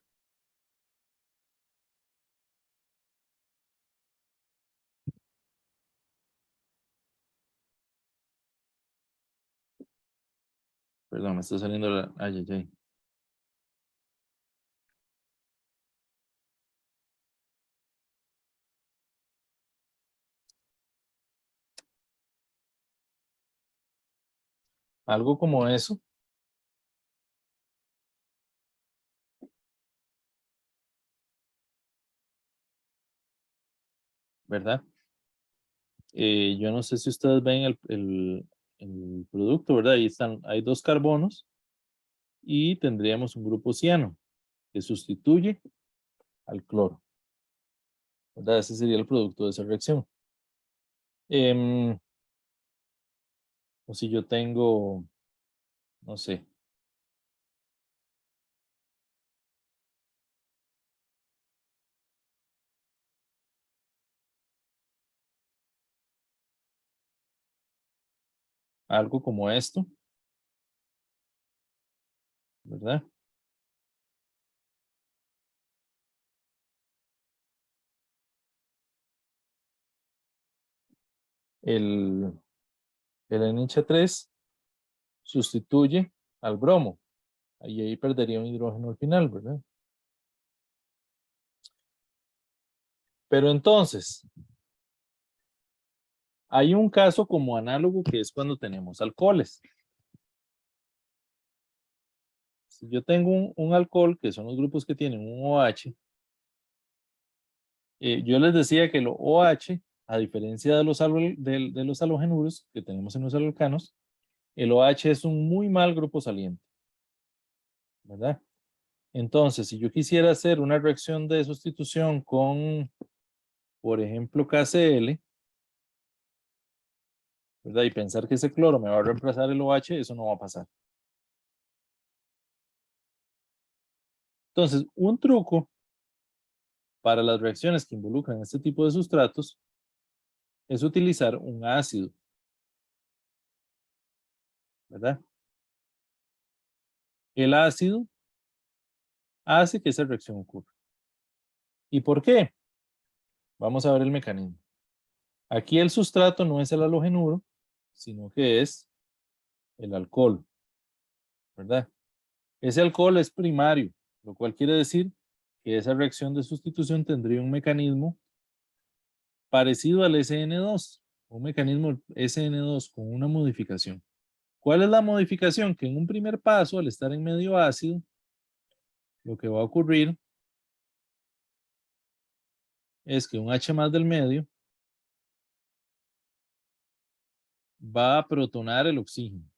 perdón, me está saliendo la, ay, ay, ay. Algo como eso, ¿verdad? Yo no sé si ustedes ven el producto, ¿verdad? Ahí están, hay dos carbonos y tendríamos un grupo ciano que sustituye al cloro, ¿verdad? Ese sería el producto de esa reacción. O si yo tengo, no sé, algo como esto, ¿verdad? El, el NH3 sustituye al bromo. Y ahí perdería un hidrógeno al final, ¿verdad? Pero entonces, hay un caso como análogo que es cuando tenemos alcoholes. Si yo tengo un alcohol, que son los grupos que tienen un OH, yo les decía que el OH, a diferencia de de los halogenuros que tenemos en los alcanos, el OH es un muy mal grupo saliente, ¿verdad? Entonces, si yo quisiera hacer una reacción de sustitución con, por ejemplo, KCl, ¿verdad? Y pensar que ese cloro me va a reemplazar el OH, eso no va a pasar. Entonces, un truco para las reacciones que involucran este tipo de sustratos es utilizar un ácido, ¿verdad? El ácido hace que esa reacción ocurra. ¿Y por qué? Vamos a ver el mecanismo. Aquí el sustrato no es el halogenuro, sino que es el alcohol, ¿verdad? Ese alcohol es primario, lo cual quiere decir que esa reacción de sustitución tendría un mecanismo parecido al SN2, un mecanismo SN2 con una modificación. ¿Cuál es la modificación? Que en un primer paso, al estar en medio ácido, lo que va a ocurrir es que un H más del medio va a protonar el oxígeno.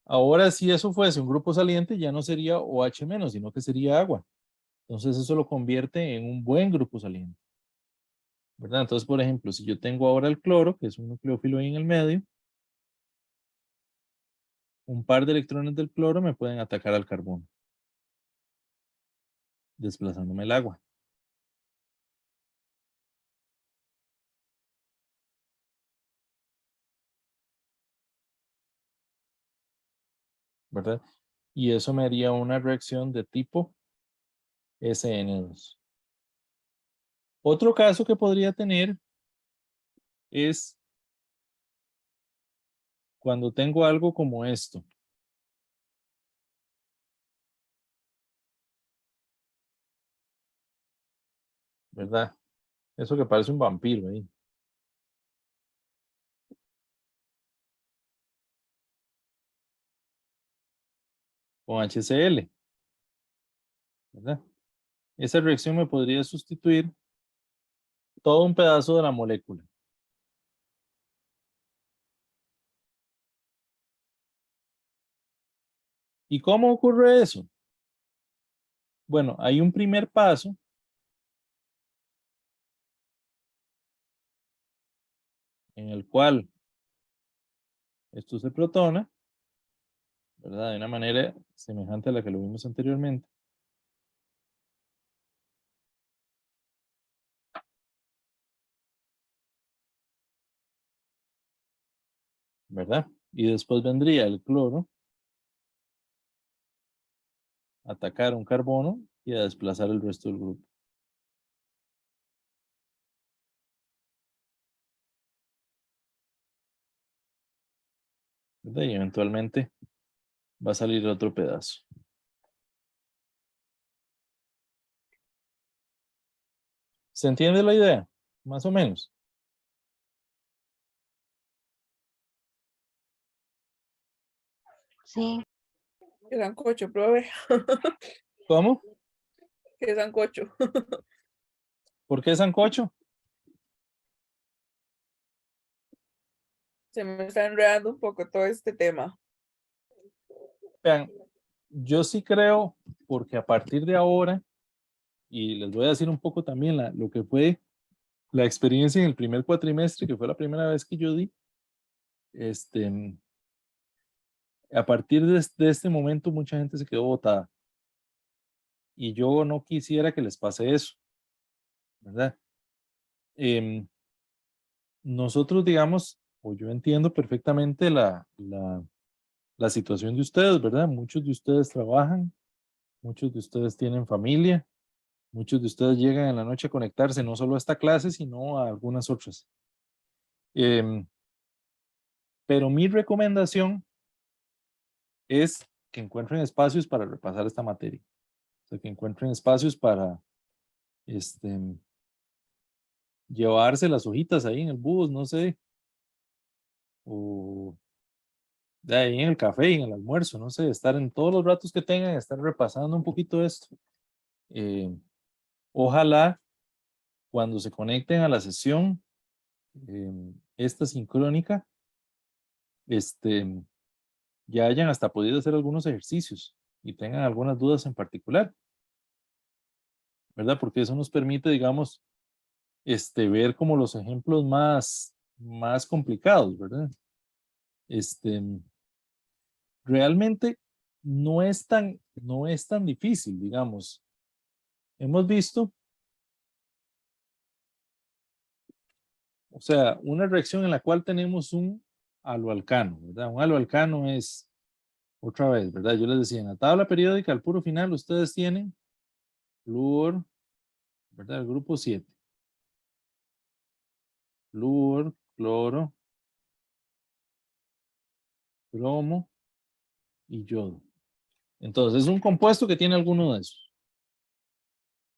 Ahora si eso fuese un grupo saliente, ya no sería OH menos, sino que sería agua. Entonces eso lo convierte en un buen grupo saliente, ¿verdad? Entonces, por ejemplo, si yo tengo ahora el cloro, que es un nucleófilo ahí en el medio, un par de electrones del cloro me pueden atacar al carbono, desplazándome el agua. ¿verdad? Y eso me haría una reacción de tipo SN2. Otro caso que podría tener es cuando tengo algo como esto. ¿Verdad? Eso que parece un vampiro ahí. Con HCl, ¿verdad? Esa reacción me podría sustituir todo un pedazo de la molécula. ¿Y cómo ocurre eso? Bueno, hay un primer paso en el cual esto se protona, ¿verdad? De una manera semejante a la que lo vimos anteriormente. ¿Verdad? Y después vendría el cloro a atacar un carbono y a desplazar el resto del grupo. ¿Verdad? Y eventualmente va a salir otro pedazo. ¿Se entiende la idea? Más o menos. Sí, Qué sancocho, profe. ¿Cómo? Qué sancocho. ¿Por qué sancocho? Se me está enredando un poco todo este tema. Vean, yo sí creo, porque a partir de ahora, y les voy a decir un poco también lo que fue la experiencia en el primer cuatrimestre, que fue la primera vez que yo di, a partir de este momento mucha gente se quedó botada. Y yo no quisiera que les pase eso, ¿verdad? Nosotros, digamos, o yo entiendo perfectamente la situación de ustedes, ¿verdad? Muchos de ustedes trabajan, muchos de ustedes tienen familia, muchos de ustedes llegan en la noche a conectarse no solo a esta clase, sino a algunas otras. Pero mi recomendación es que encuentren espacios para repasar esta materia. O sea, que encuentren espacios para llevarse las hojitas ahí en el bus, no sé, o de ahí en el café y en el almuerzo, no sé, estar en todos los ratos que tengan, estar repasando un poquito esto. Ojalá cuando se conecten a la sesión, esta sincrónica, ya hayan hasta podido hacer algunos ejercicios y tengan algunas dudas en particular, ¿verdad? Porque eso nos permite, digamos, ver como los ejemplos más complicados, ¿verdad? Realmente no es tan difícil, digamos. Hemos visto, o sea, una reacción en la cual tenemos un aloalcano, ¿verdad? Un aloalcano es, otra vez, ¿verdad? Yo les decía, en la tabla periódica, al puro final, ustedes tienen flúor, ¿verdad? El grupo 7. Flúor, cloro, bromo y yodo. Entonces, es un compuesto que tiene alguno de esos,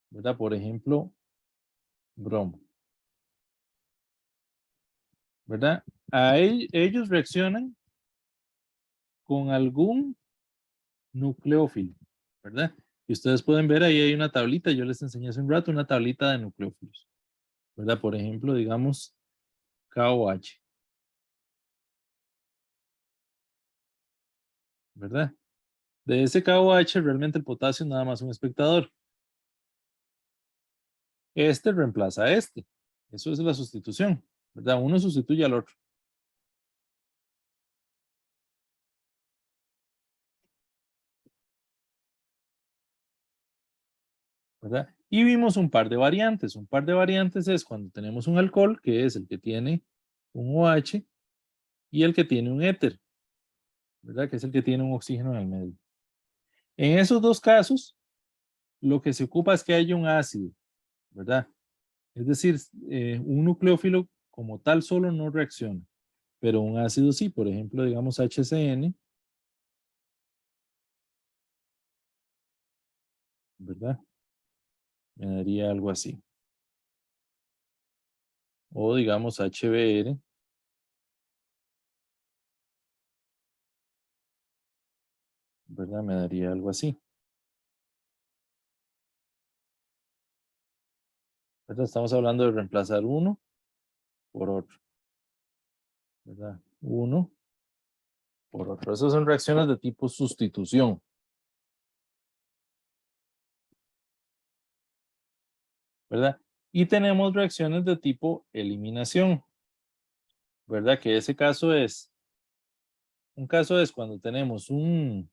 ¿verdad? Por ejemplo, bromo, ¿verdad? Ellos reaccionan con algún nucleófilo, ¿verdad? Y ustedes pueden ver ahí hay una tablita, yo les enseñé hace un rato una tablita de nucleófilos, ¿verdad? Por ejemplo, digamos KOH, ¿verdad? De ese KOH realmente el potasio es nada más un espectador. Este reemplaza a este. Eso es la sustitución, ¿verdad? Uno sustituye al otro. ¿Verdad? Y vimos un par de variantes. Un par de variantes es cuando tenemos un alcohol, que es el que tiene un OH, y el que tiene un éter, ¿verdad? Que es el que tiene un oxígeno en el medio. En esos dos casos, lo que se ocupa es que haya un ácido, ¿verdad? Es decir, un nucleófilo como tal solo no reacciona, pero un ácido sí, por ejemplo, digamos HCN, ¿verdad? Me daría algo así. O digamos HBr, ¿verdad? Me daría algo así. ¿Verdad? Estamos hablando de reemplazar uno por otro, ¿verdad? Uno por otro. Esas son reacciones de tipo sustitución. ¿Verdad? Y tenemos reacciones de tipo eliminación, ¿verdad? Que ese caso es, un caso es cuando tenemos un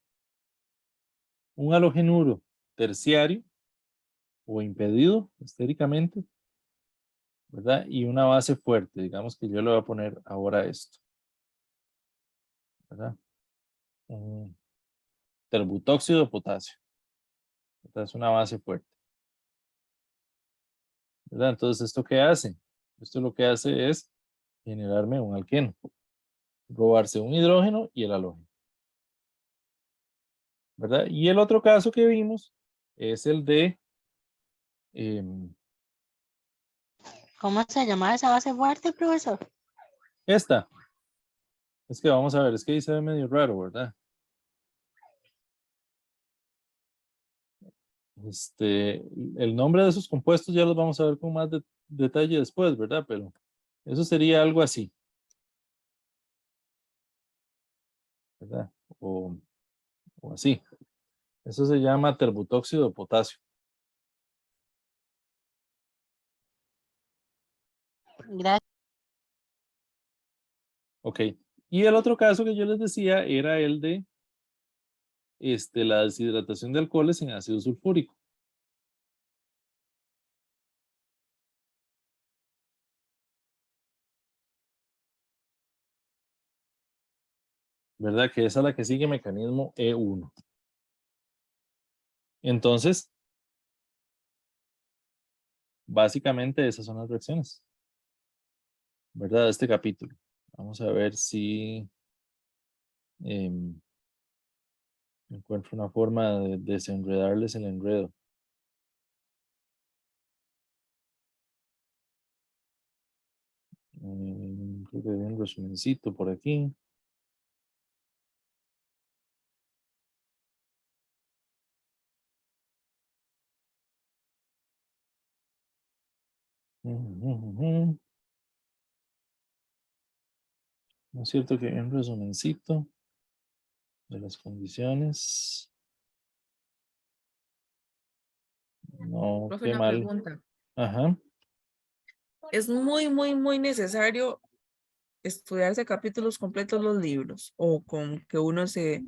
halogenuro terciario o impedido estéricamente, ¿verdad? Y una base fuerte, digamos que yo le voy a poner ahora esto, ¿verdad? Un terbutóxido de potasio, ¿verdad? Es una base fuerte, ¿verdad? Entonces, ¿esto qué hace? Esto lo que hace es generarme un alqueno, robarse un hidrógeno y el halógeno, ¿verdad? Y el otro caso que vimos es el de, ¿Cómo se llama esa base fuerte, profesor? esta. Es que vamos a ver, es que ahí se ve medio raro, ¿verdad? El nombre de esos compuestos ya los vamos a ver con más detalle después, ¿verdad? Pero eso sería algo así, ¿verdad? O, o así. Eso se llama terbutóxido de potasio. Gracias. Ok. Y el otro caso que yo les decía era el de la deshidratación de alcoholes en ácido sulfúrico. ¿Verdad? Que esa es la que sigue mecanismo E1. Entonces, básicamente esas son las reacciones, ¿verdad? De este capítulo. Vamos a ver si encuentro una forma de desenredarles el enredo. Creo que hay un resumencito por aquí. ¿No es cierto que hay un resumencito de las condiciones? No, Profe, qué una mal. pregunta. Ajá. ¿Es muy, muy, muy necesario estudiarse capítulos completos los libros o con que uno se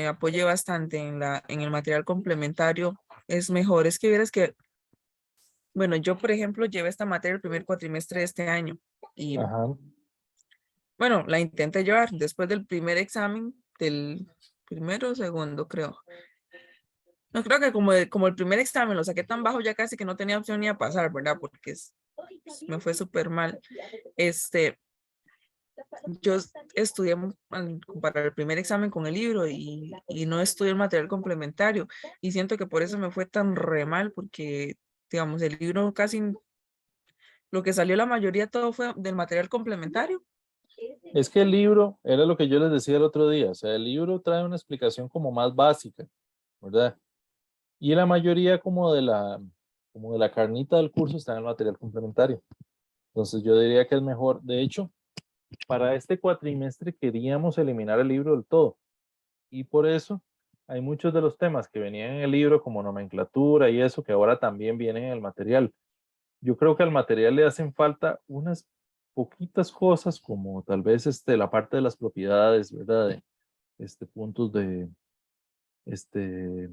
apoye bastante en el material complementario es mejor? Es que vieras que, bueno, yo por ejemplo llevé esta materia el primer cuatrimestre de este año y Ajá. bueno, la intenté llevar después del primer examen, del primero o segundo creo. No creo que como el primer examen lo saqué tan bajo ya casi que no tenía opción ni a pasar, ¿verdad? Porque me fue súper mal. Yo estudié para el primer examen con el libro y no estudié el material complementario y siento que por eso me fue tan re mal porque, digamos, el libro casi, lo que salió la mayoría todo fue del material complementario. Es que el libro, era lo que yo les decía el otro día, o sea, el libro trae una explicación como más básica, ¿verdad? Y la mayoría como de la carnita del curso está en el material complementario. Entonces yo diría que es mejor, de hecho, para este cuatrimestre queríamos eliminar el libro del todo. Y por eso hay muchos de los temas que venían en el libro, como nomenclatura y eso, que ahora también vienen en el material. Yo creo que al material le hacen falta unas poquitas cosas, como tal vez la parte de las propiedades, ¿verdad? De, puntos de, este,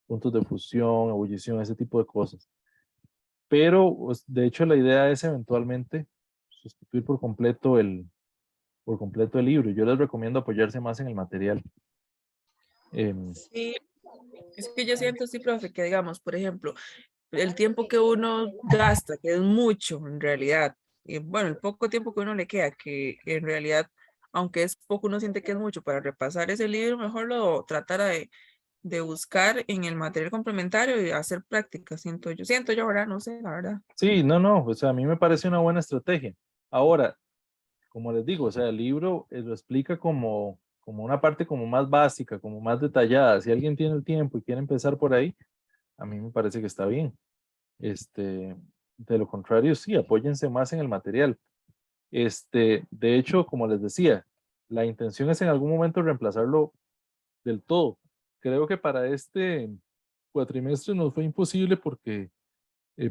puntos de fusión, ebullición, ese tipo de cosas. Pero, pues, de hecho, la idea es eventualmente sustituir por completo por completo el libro. Yo les recomiendo apoyarse más en el material. Sí, es que yo siento, sí, profe, que digamos, por ejemplo, el tiempo que uno gasta, que es mucho en realidad, y bueno, el poco tiempo que uno le queda, que en realidad, aunque es poco, uno siente que es mucho para repasar ese libro, mejor lo tratara de buscar en el material complementario y hacer práctica, siento yo, ¿verdad? No sé, la verdad. Sí, no, o sea, a mí me parece una buena estrategia. Ahora, como les digo, o sea, el libro lo explica como una parte como más básica, como más detallada. Si alguien tiene el tiempo y quiere empezar por ahí, a mí me parece que está bien. De lo contrario, sí, apóyense más en el material. De hecho, como les decía, la intención es en algún momento reemplazarlo del todo. Creo que para este cuatrimestre nos fue imposible porque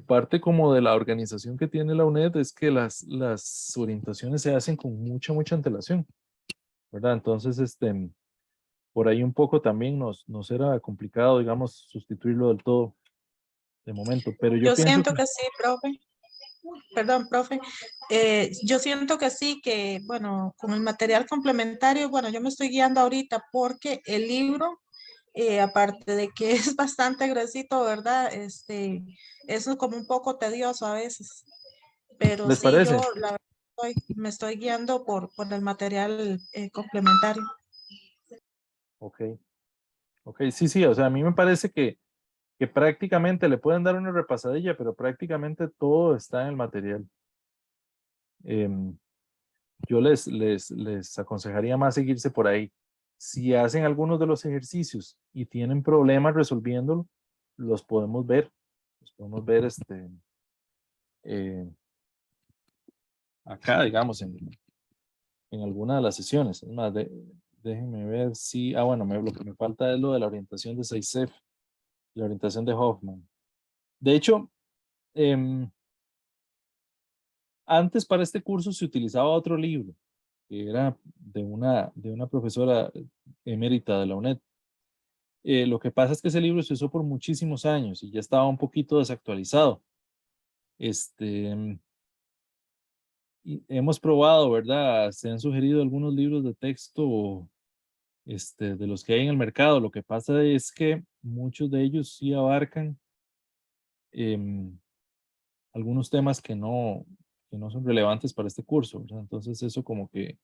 parte como de la organización que tiene la UNED es que las orientaciones se hacen con mucha antelación, ¿verdad? Entonces, por ahí un poco también nos era complicado, digamos, sustituirlo del todo de momento, pero yo Yo pienso siento que que sí, profe. Perdón, profe. Yo siento que sí, que bueno, con el material complementario, bueno, yo me estoy guiando ahorita porque el libro, aparte de que es bastante gruesito, ¿verdad? Eso es como un poco tedioso a veces, pero les sí, yo parece. la verdad me estoy guiando por el material complementario. Ok, ok, sí, o sea, a mí me parece que prácticamente le pueden dar una repasadilla, pero prácticamente todo está en el material. Em, yo les aconsejaría más seguirse por ahí. Si hacen algunos de los ejercicios y tienen problemas resolviéndolo, los podemos ver. Los podemos ver eh, acá, digamos, en alguna de las sesiones. Es más, déjenme ver si, bueno, lo que me falta es lo de la orientación de SAICEF, la orientación de Hoffman. De hecho, antes para este curso se utilizaba otro libro, que era de una profesora emérita de la UNED. Lo que pasa es que ese libro se usó por muchísimos años y ya estaba un poquito desactualizado. Y hemos probado, ¿verdad? Se han sugerido algunos libros de texto de los que hay en el mercado. Lo que pasa es que muchos de ellos sí abarcan em, algunos temas que no son relevantes para este curso, ¿verdad? Entonces eso como que,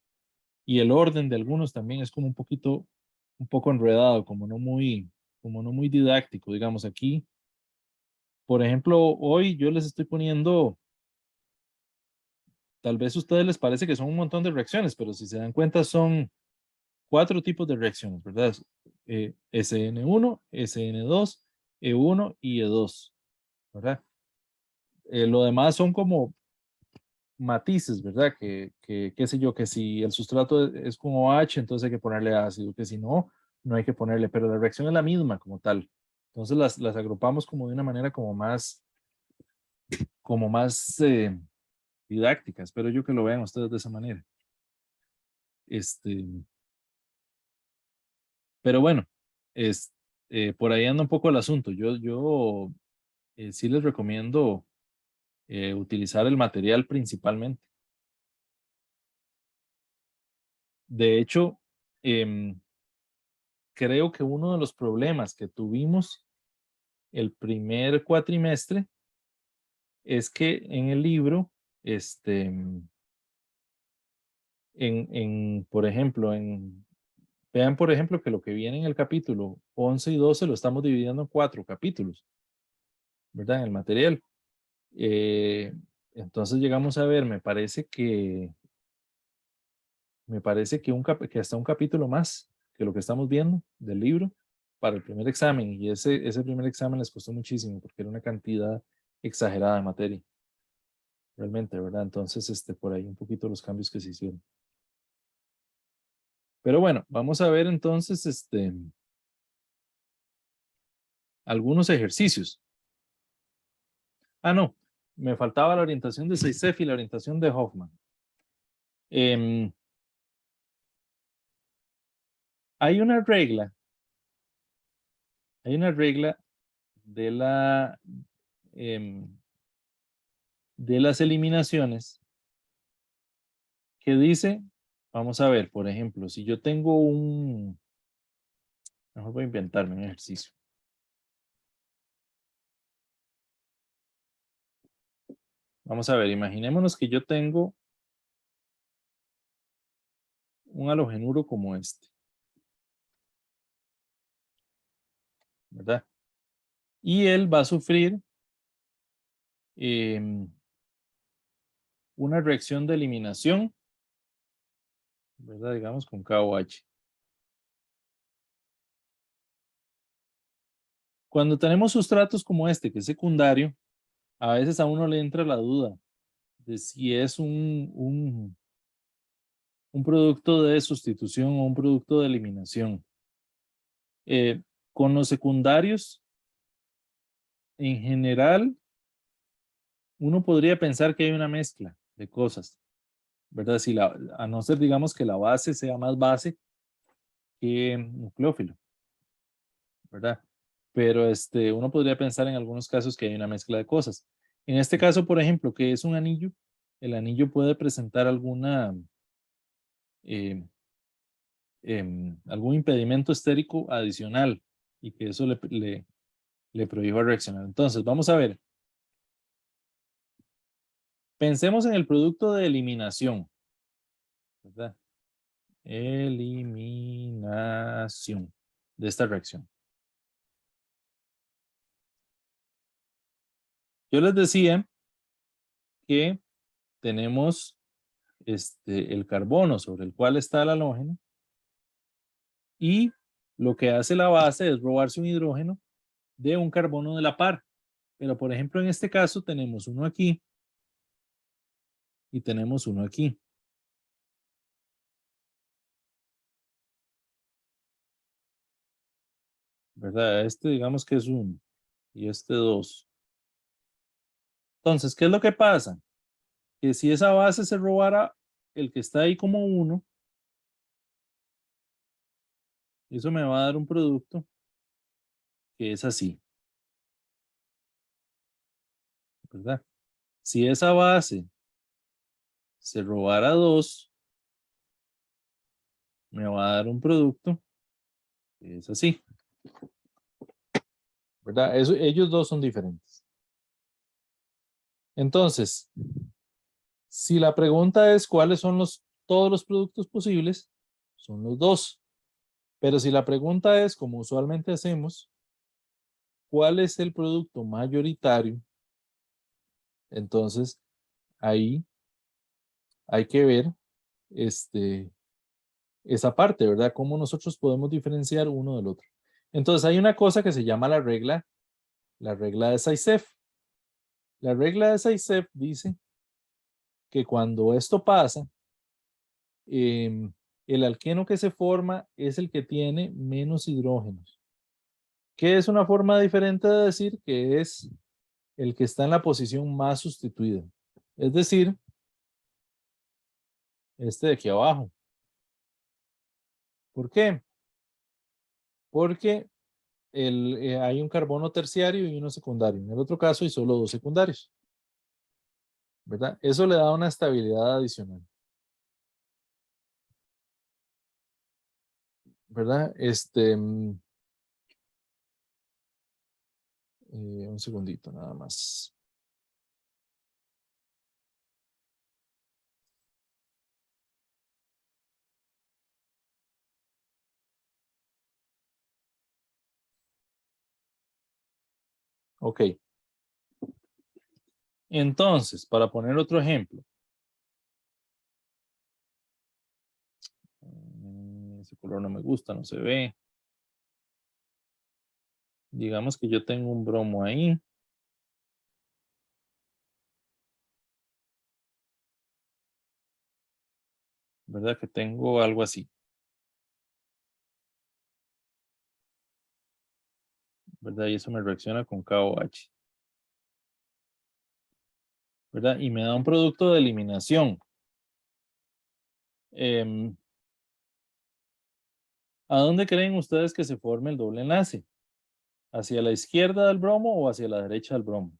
y el orden de algunos también es como un poco enredado, como no muy didáctico, digamos aquí. Por ejemplo, hoy yo les estoy poniendo, tal vez a ustedes les parece que son un montón de reacciones, pero si se dan cuenta son 4 tipos de reacciones, ¿verdad? SN1, SN2, E1 y E2, ¿verdad? Lo demás son como matices, ¿verdad? Qué sé yo, que si el sustrato es con OH, entonces hay que ponerle ácido, que si no, no hay que ponerle, pero la reacción es la misma como tal. Entonces las agrupamos como de una manera como más didáctica. Espero yo que lo vean ustedes de esa manera. Este, pero bueno, por ahí anda un poco el asunto. Yo sí les recomiendo utilizar el material principalmente. De hecho, creo que uno de los problemas que tuvimos el primer cuatrimestre es que en el libro, por ejemplo, vean por ejemplo que lo que viene en el capítulo 11 y 12 lo estamos dividiendo en 4 capítulos, ¿verdad? En el material. Eh, entonces llegamos a ver, me parece que hasta un capítulo más que lo que estamos viendo del libro para el primer examen, y ese primer examen les costó muchísimo porque era una cantidad exagerada de materia, realmente, ¿verdad? Entonces, por ahí un poquito los cambios que se hicieron. Pero bueno, vamos a ver entonces, algunos ejercicios. No, me faltaba la orientación de SAICEF y la orientación de Hoffman. Em, hay una regla de em, de las eliminaciones que dice, Vamos a ver, por ejemplo, si yo tengo un... Mejor voy a inventarme un ejercicio. Vamos a ver, imaginémonos que yo tengo un halogenuro como este, ¿verdad? Y él va a sufrir una reacción de eliminación, ¿verdad? Digamos con KOH. Cuando tenemos sustratos como este, que es secundario, a veces a uno le entra la duda de si es un producto de sustitución o un producto de eliminación. Con los secundarios, en general, uno podría pensar que hay una mezcla de cosas, ¿verdad? Si a no ser, digamos, que la base sea más base que nucleófilo, ¿verdad? Pero uno podría pensar en algunos casos que hay una mezcla de cosas. En este caso, por ejemplo, que es un anillo, el anillo puede presentar alguna, algún impedimento estérico adicional y que eso le prohíba reaccionar. Entonces, vamos a ver. Pensemos en el producto de eliminación, ¿verdad? Eliminación de esta reacción. Yo les decía que tenemos el carbono sobre el cual está el halógeno y lo que hace la base es robarse un hidrógeno de un carbono de la par. Pero por ejemplo en este caso tenemos uno aquí y tenemos uno aquí. ¿Verdad? Digamos que es 1 y 2. Entonces, ¿qué es lo que pasa? Que si esa base se robara el que está ahí como 1, eso me va a dar un producto que es así, ¿verdad? Si esa base se robara 2, me va a dar un producto que es así, ¿verdad? Ellos dos son diferentes. Entonces, si la pregunta es cuáles son todos los productos posibles, son los 2. Pero si la pregunta es, como usualmente hacemos, ¿cuál es el producto mayoritario? Entonces, ahí hay que ver esa parte, ¿verdad? Cómo nosotros podemos diferenciar uno del otro. Entonces, hay una cosa que se llama la regla de Zaitsev. La regla de Zaitsev dice que cuando esto pasa, el alqueno que se forma es el que tiene menos hidrógenos. Que es una forma diferente de decir que es el que está en la posición más sustituida. Es decir, este de aquí abajo. ¿Por qué? Porque hay un carbono terciario y uno secundario. En el otro caso hay solo 2 secundarios. ¿Verdad? Eso le da una estabilidad adicional. ¿Verdad? Un segundito nada más. Ok. Entonces, para poner otro ejemplo. Ese color no me gusta, no se ve. Digamos que yo tengo un bromo ahí. ¿Verdad? Que tengo algo así. ¿Verdad? Y eso me reacciona con KOH. ¿Verdad? Y me da un producto de eliminación. ¿A dónde creen ustedes que se forme el doble enlace? ¿Hacia la izquierda del bromo o hacia la derecha del bromo?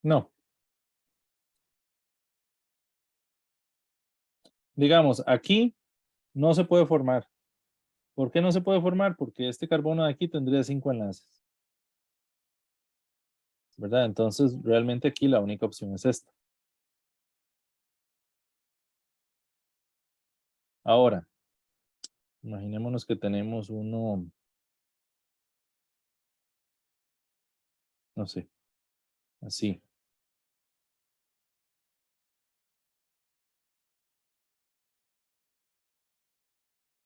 No. Digamos, aquí no se puede formar. ¿Por qué no se puede formar? Porque este carbono de aquí tendría 5 enlaces. ¿Verdad? Entonces, realmente aquí la única opción es esta. Ahora, imaginémonos que tenemos uno, no sé, así.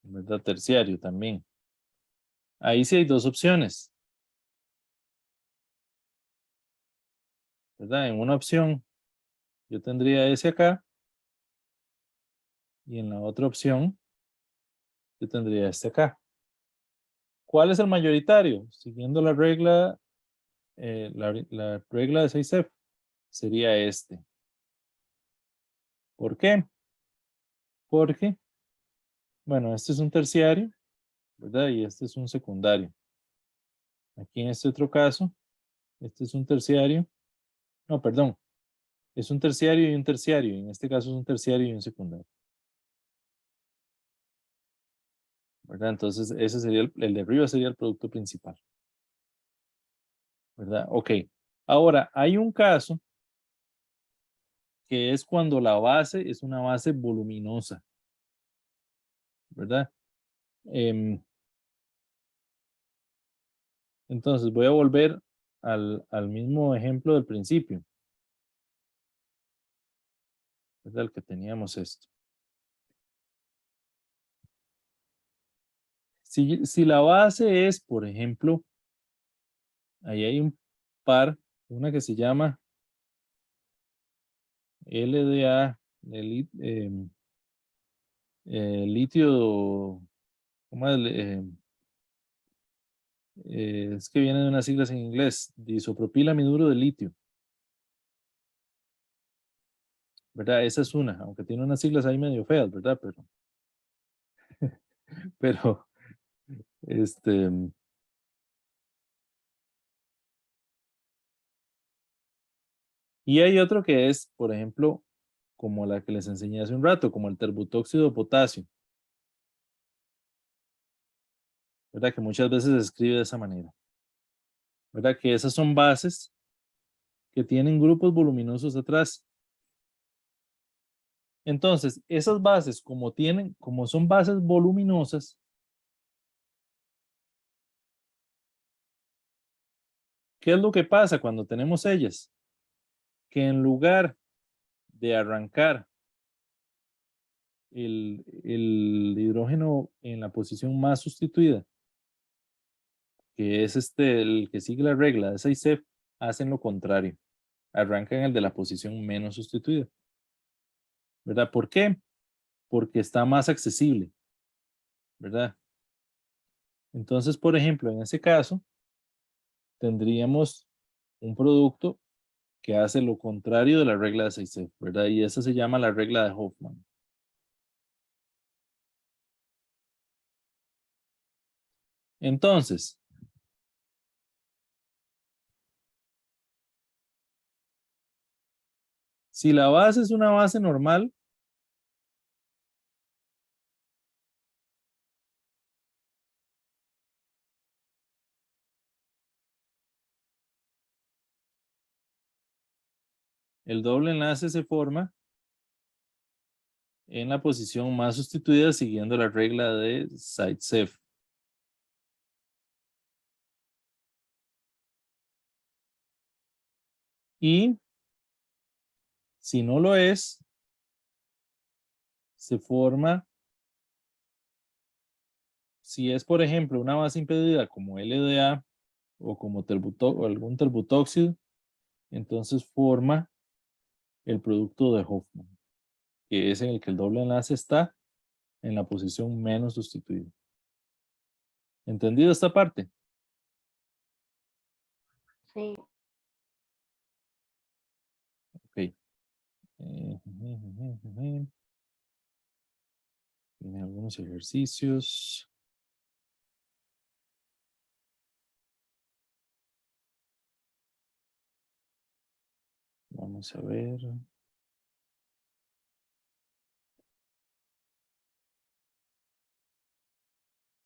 ¿Verdad? Terciario también. Ahí sí hay dos opciones. ¿Verdad? En una opción yo tendría ese acá y en la otra opción yo tendría este acá. ¿Cuál es el mayoritario? Siguiendo la regla, la regla de 6F sería este. ¿Por qué? Porque, bueno, este es un terciario, ¿verdad? Y este es un secundario. Aquí en este otro caso, este es un terciario. No, perdón. Es un terciario y un terciario. En este caso es un terciario y un secundario. ¿Verdad? Entonces, ese sería el de arriba sería el producto principal. ¿Verdad? Ok. Ahora, hay un caso que es cuando la base es una base voluminosa. ¿Verdad? Entonces, voy a volver al mismo ejemplo del principio. ¿Verdad? El que teníamos esto. Si la base es, por ejemplo, ahí hay un par, una que se llama LDA, litio, ¿cómo es? Es que viene de unas siglas en inglés, disopropilamiduro de litio, ¿verdad? Esa es una, aunque tiene unas siglas ahí medio feas, ¿verdad? Pero, este, y hay otro que es, por ejemplo, como la que les enseñé hace un rato, como el terbutóxido de potasio, ¿verdad? Que muchas veces se escribe de esa manera, ¿verdad? Que esas son bases que tienen grupos voluminosos atrás. Entonces, esas bases, como son bases voluminosas, ¿qué es lo que pasa cuando tenemos ellas? Que en lugar de arrancar el hidrógeno en la posición más sustituida, que es el que sigue la regla de 6F, hacen lo contrario. Arrancan el de la posición menos sustituida. ¿Verdad? ¿Por qué? Porque está más accesible. ¿Verdad? Entonces, por ejemplo, en ese caso, tendríamos un producto que hace lo contrario de la regla de 6F, ¿verdad? Y esa se llama la regla de Hoffman. Entonces, si la base es una base normal, el doble enlace se forma en la posición más sustituida siguiendo la regla de Zaitsev. Y si no lo es, se forma, si es por ejemplo una base impedida como LDA o como o algún terbutóxido, entonces forma el producto de Hoffman, que es en el que el doble enlace está en la posición menos sustituida. ¿Entendido esta parte? Sí. Ok. Tiene algunos ejercicios. Vamos a ver.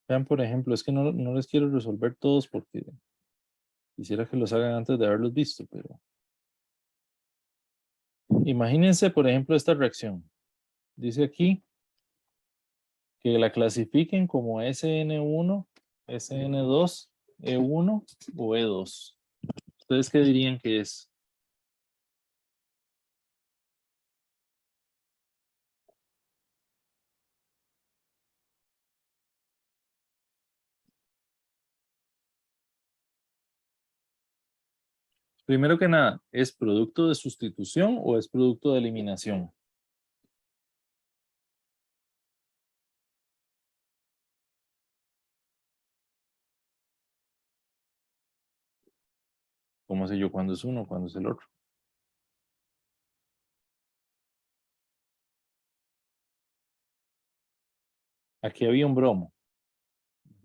Vean, por ejemplo, es que no les quiero resolver todos porque quisiera que los hagan antes de haberlos visto, pero imagínense, por ejemplo, esta reacción. Dice aquí que la clasifiquen como SN1, SN2, E1 o E2. ¿Ustedes qué dirían que es? Primero que nada, ¿es producto de sustitución o es producto de eliminación? ¿Cómo sé yo cuándo es uno, cuándo es el otro? Aquí había un bromo.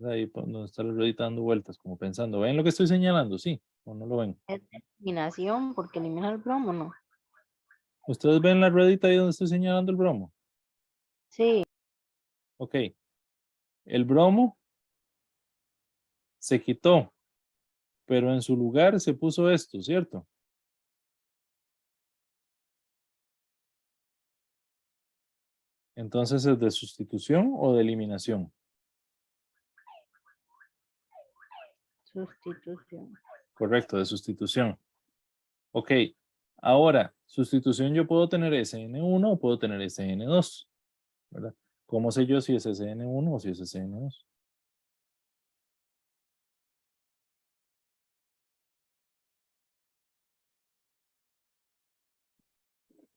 Ahí donde está la ruedita dando vueltas, como pensando, ¿ven lo que estoy señalando? Sí, o no lo ven. Es eliminación porque elimina el bromo, ¿no? ¿Ustedes ven la ruedita ahí donde estoy señalando el bromo? Sí, Ok. El bromo se quitó, pero en su lugar se puso esto, ¿cierto? Entonces, ¿es de sustitución o de eliminación? sustitución. Correcto, de sustitución. Ok. Ahora, sustitución yo puedo tener SN1 o puedo tener SN2, ¿verdad? ¿Cómo sé yo si es SN1 o si es SN2?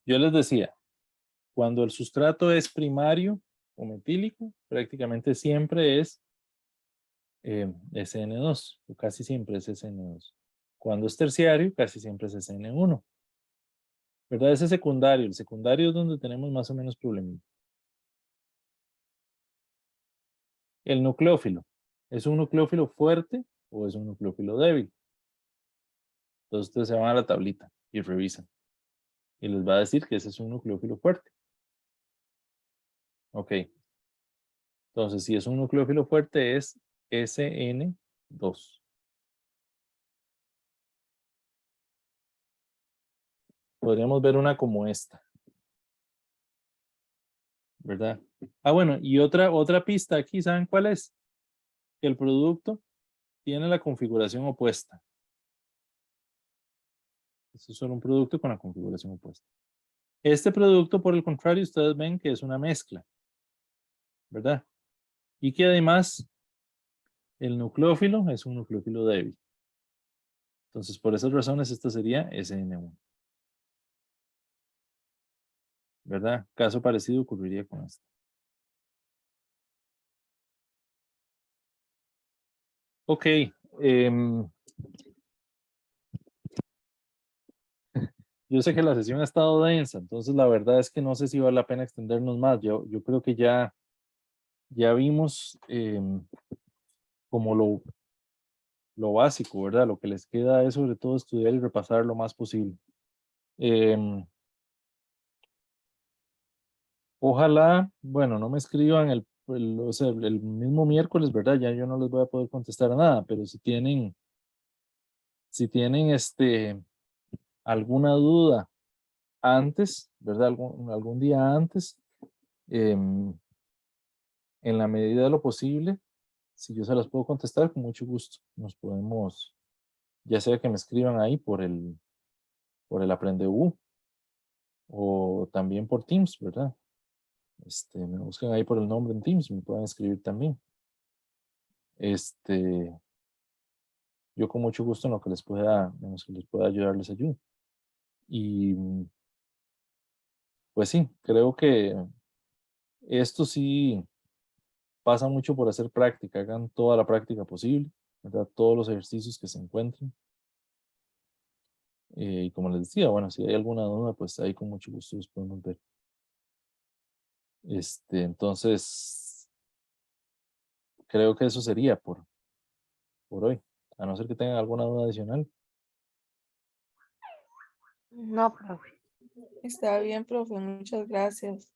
Yo les decía, cuando el sustrato es primario o metílico, prácticamente siempre es SN2, o casi siempre es SN2. Cuando es terciario, casi siempre es SN1. ¿Verdad? Ese secundario. El secundario es donde tenemos más o menos problemas. El nucleófilo. ¿Es un nucleófilo fuerte o es un nucleófilo débil? Entonces ustedes se van a la tablita y revisan. Y les va a decir que ese es un nucleófilo fuerte. Ok. Entonces, si es un nucleófilo fuerte, es SN2. Podríamos ver una como esta, ¿verdad? Ah, bueno, y otra pista aquí, ¿saben cuál es? Que el producto tiene la configuración opuesta. Este es solo un producto con la configuración opuesta. Este producto, por el contrario, ustedes ven que es una mezcla, ¿verdad? Y que además el nucleófilo es un nucleófilo débil. Entonces, por esas razones, esta sería SN1. ¿Verdad? Caso parecido ocurriría con este. Ok. Yo sé que la sesión ha estado densa, entonces la verdad es que no sé si vale la pena extendernos más. Yo creo que ya vimos como lo básico, ¿verdad? Lo que les queda es sobre todo estudiar y repasar lo más posible. Em, Ojalá, bueno, no me escriban o sea, el mismo miércoles, ¿verdad? Ya yo no les voy a poder contestar a nada, pero si tienen alguna duda antes, ¿verdad? Algún día antes, em, en la medida de lo posible, si yo se las puedo contestar, con mucho gusto. Nos podemos, ya sea que me escriban ahí por el AprendeU o también por Teams, ¿verdad? Me buscan ahí por el nombre en Teams, me pueden escribir también. Yo con mucho gusto en lo que les pueda ayudar, les ayudo. Y pues sí, creo que esto sí pasa mucho por hacer práctica, hagan toda la práctica posible, ¿verdad? Todos los ejercicios que se encuentren. Y como les decía, bueno, si hay alguna duda, pues ahí con mucho gusto los podemos ver. Entonces, creo que eso sería por hoy, a no ser que tengan alguna duda adicional. No, profe. Está bien, profe, muchas gracias.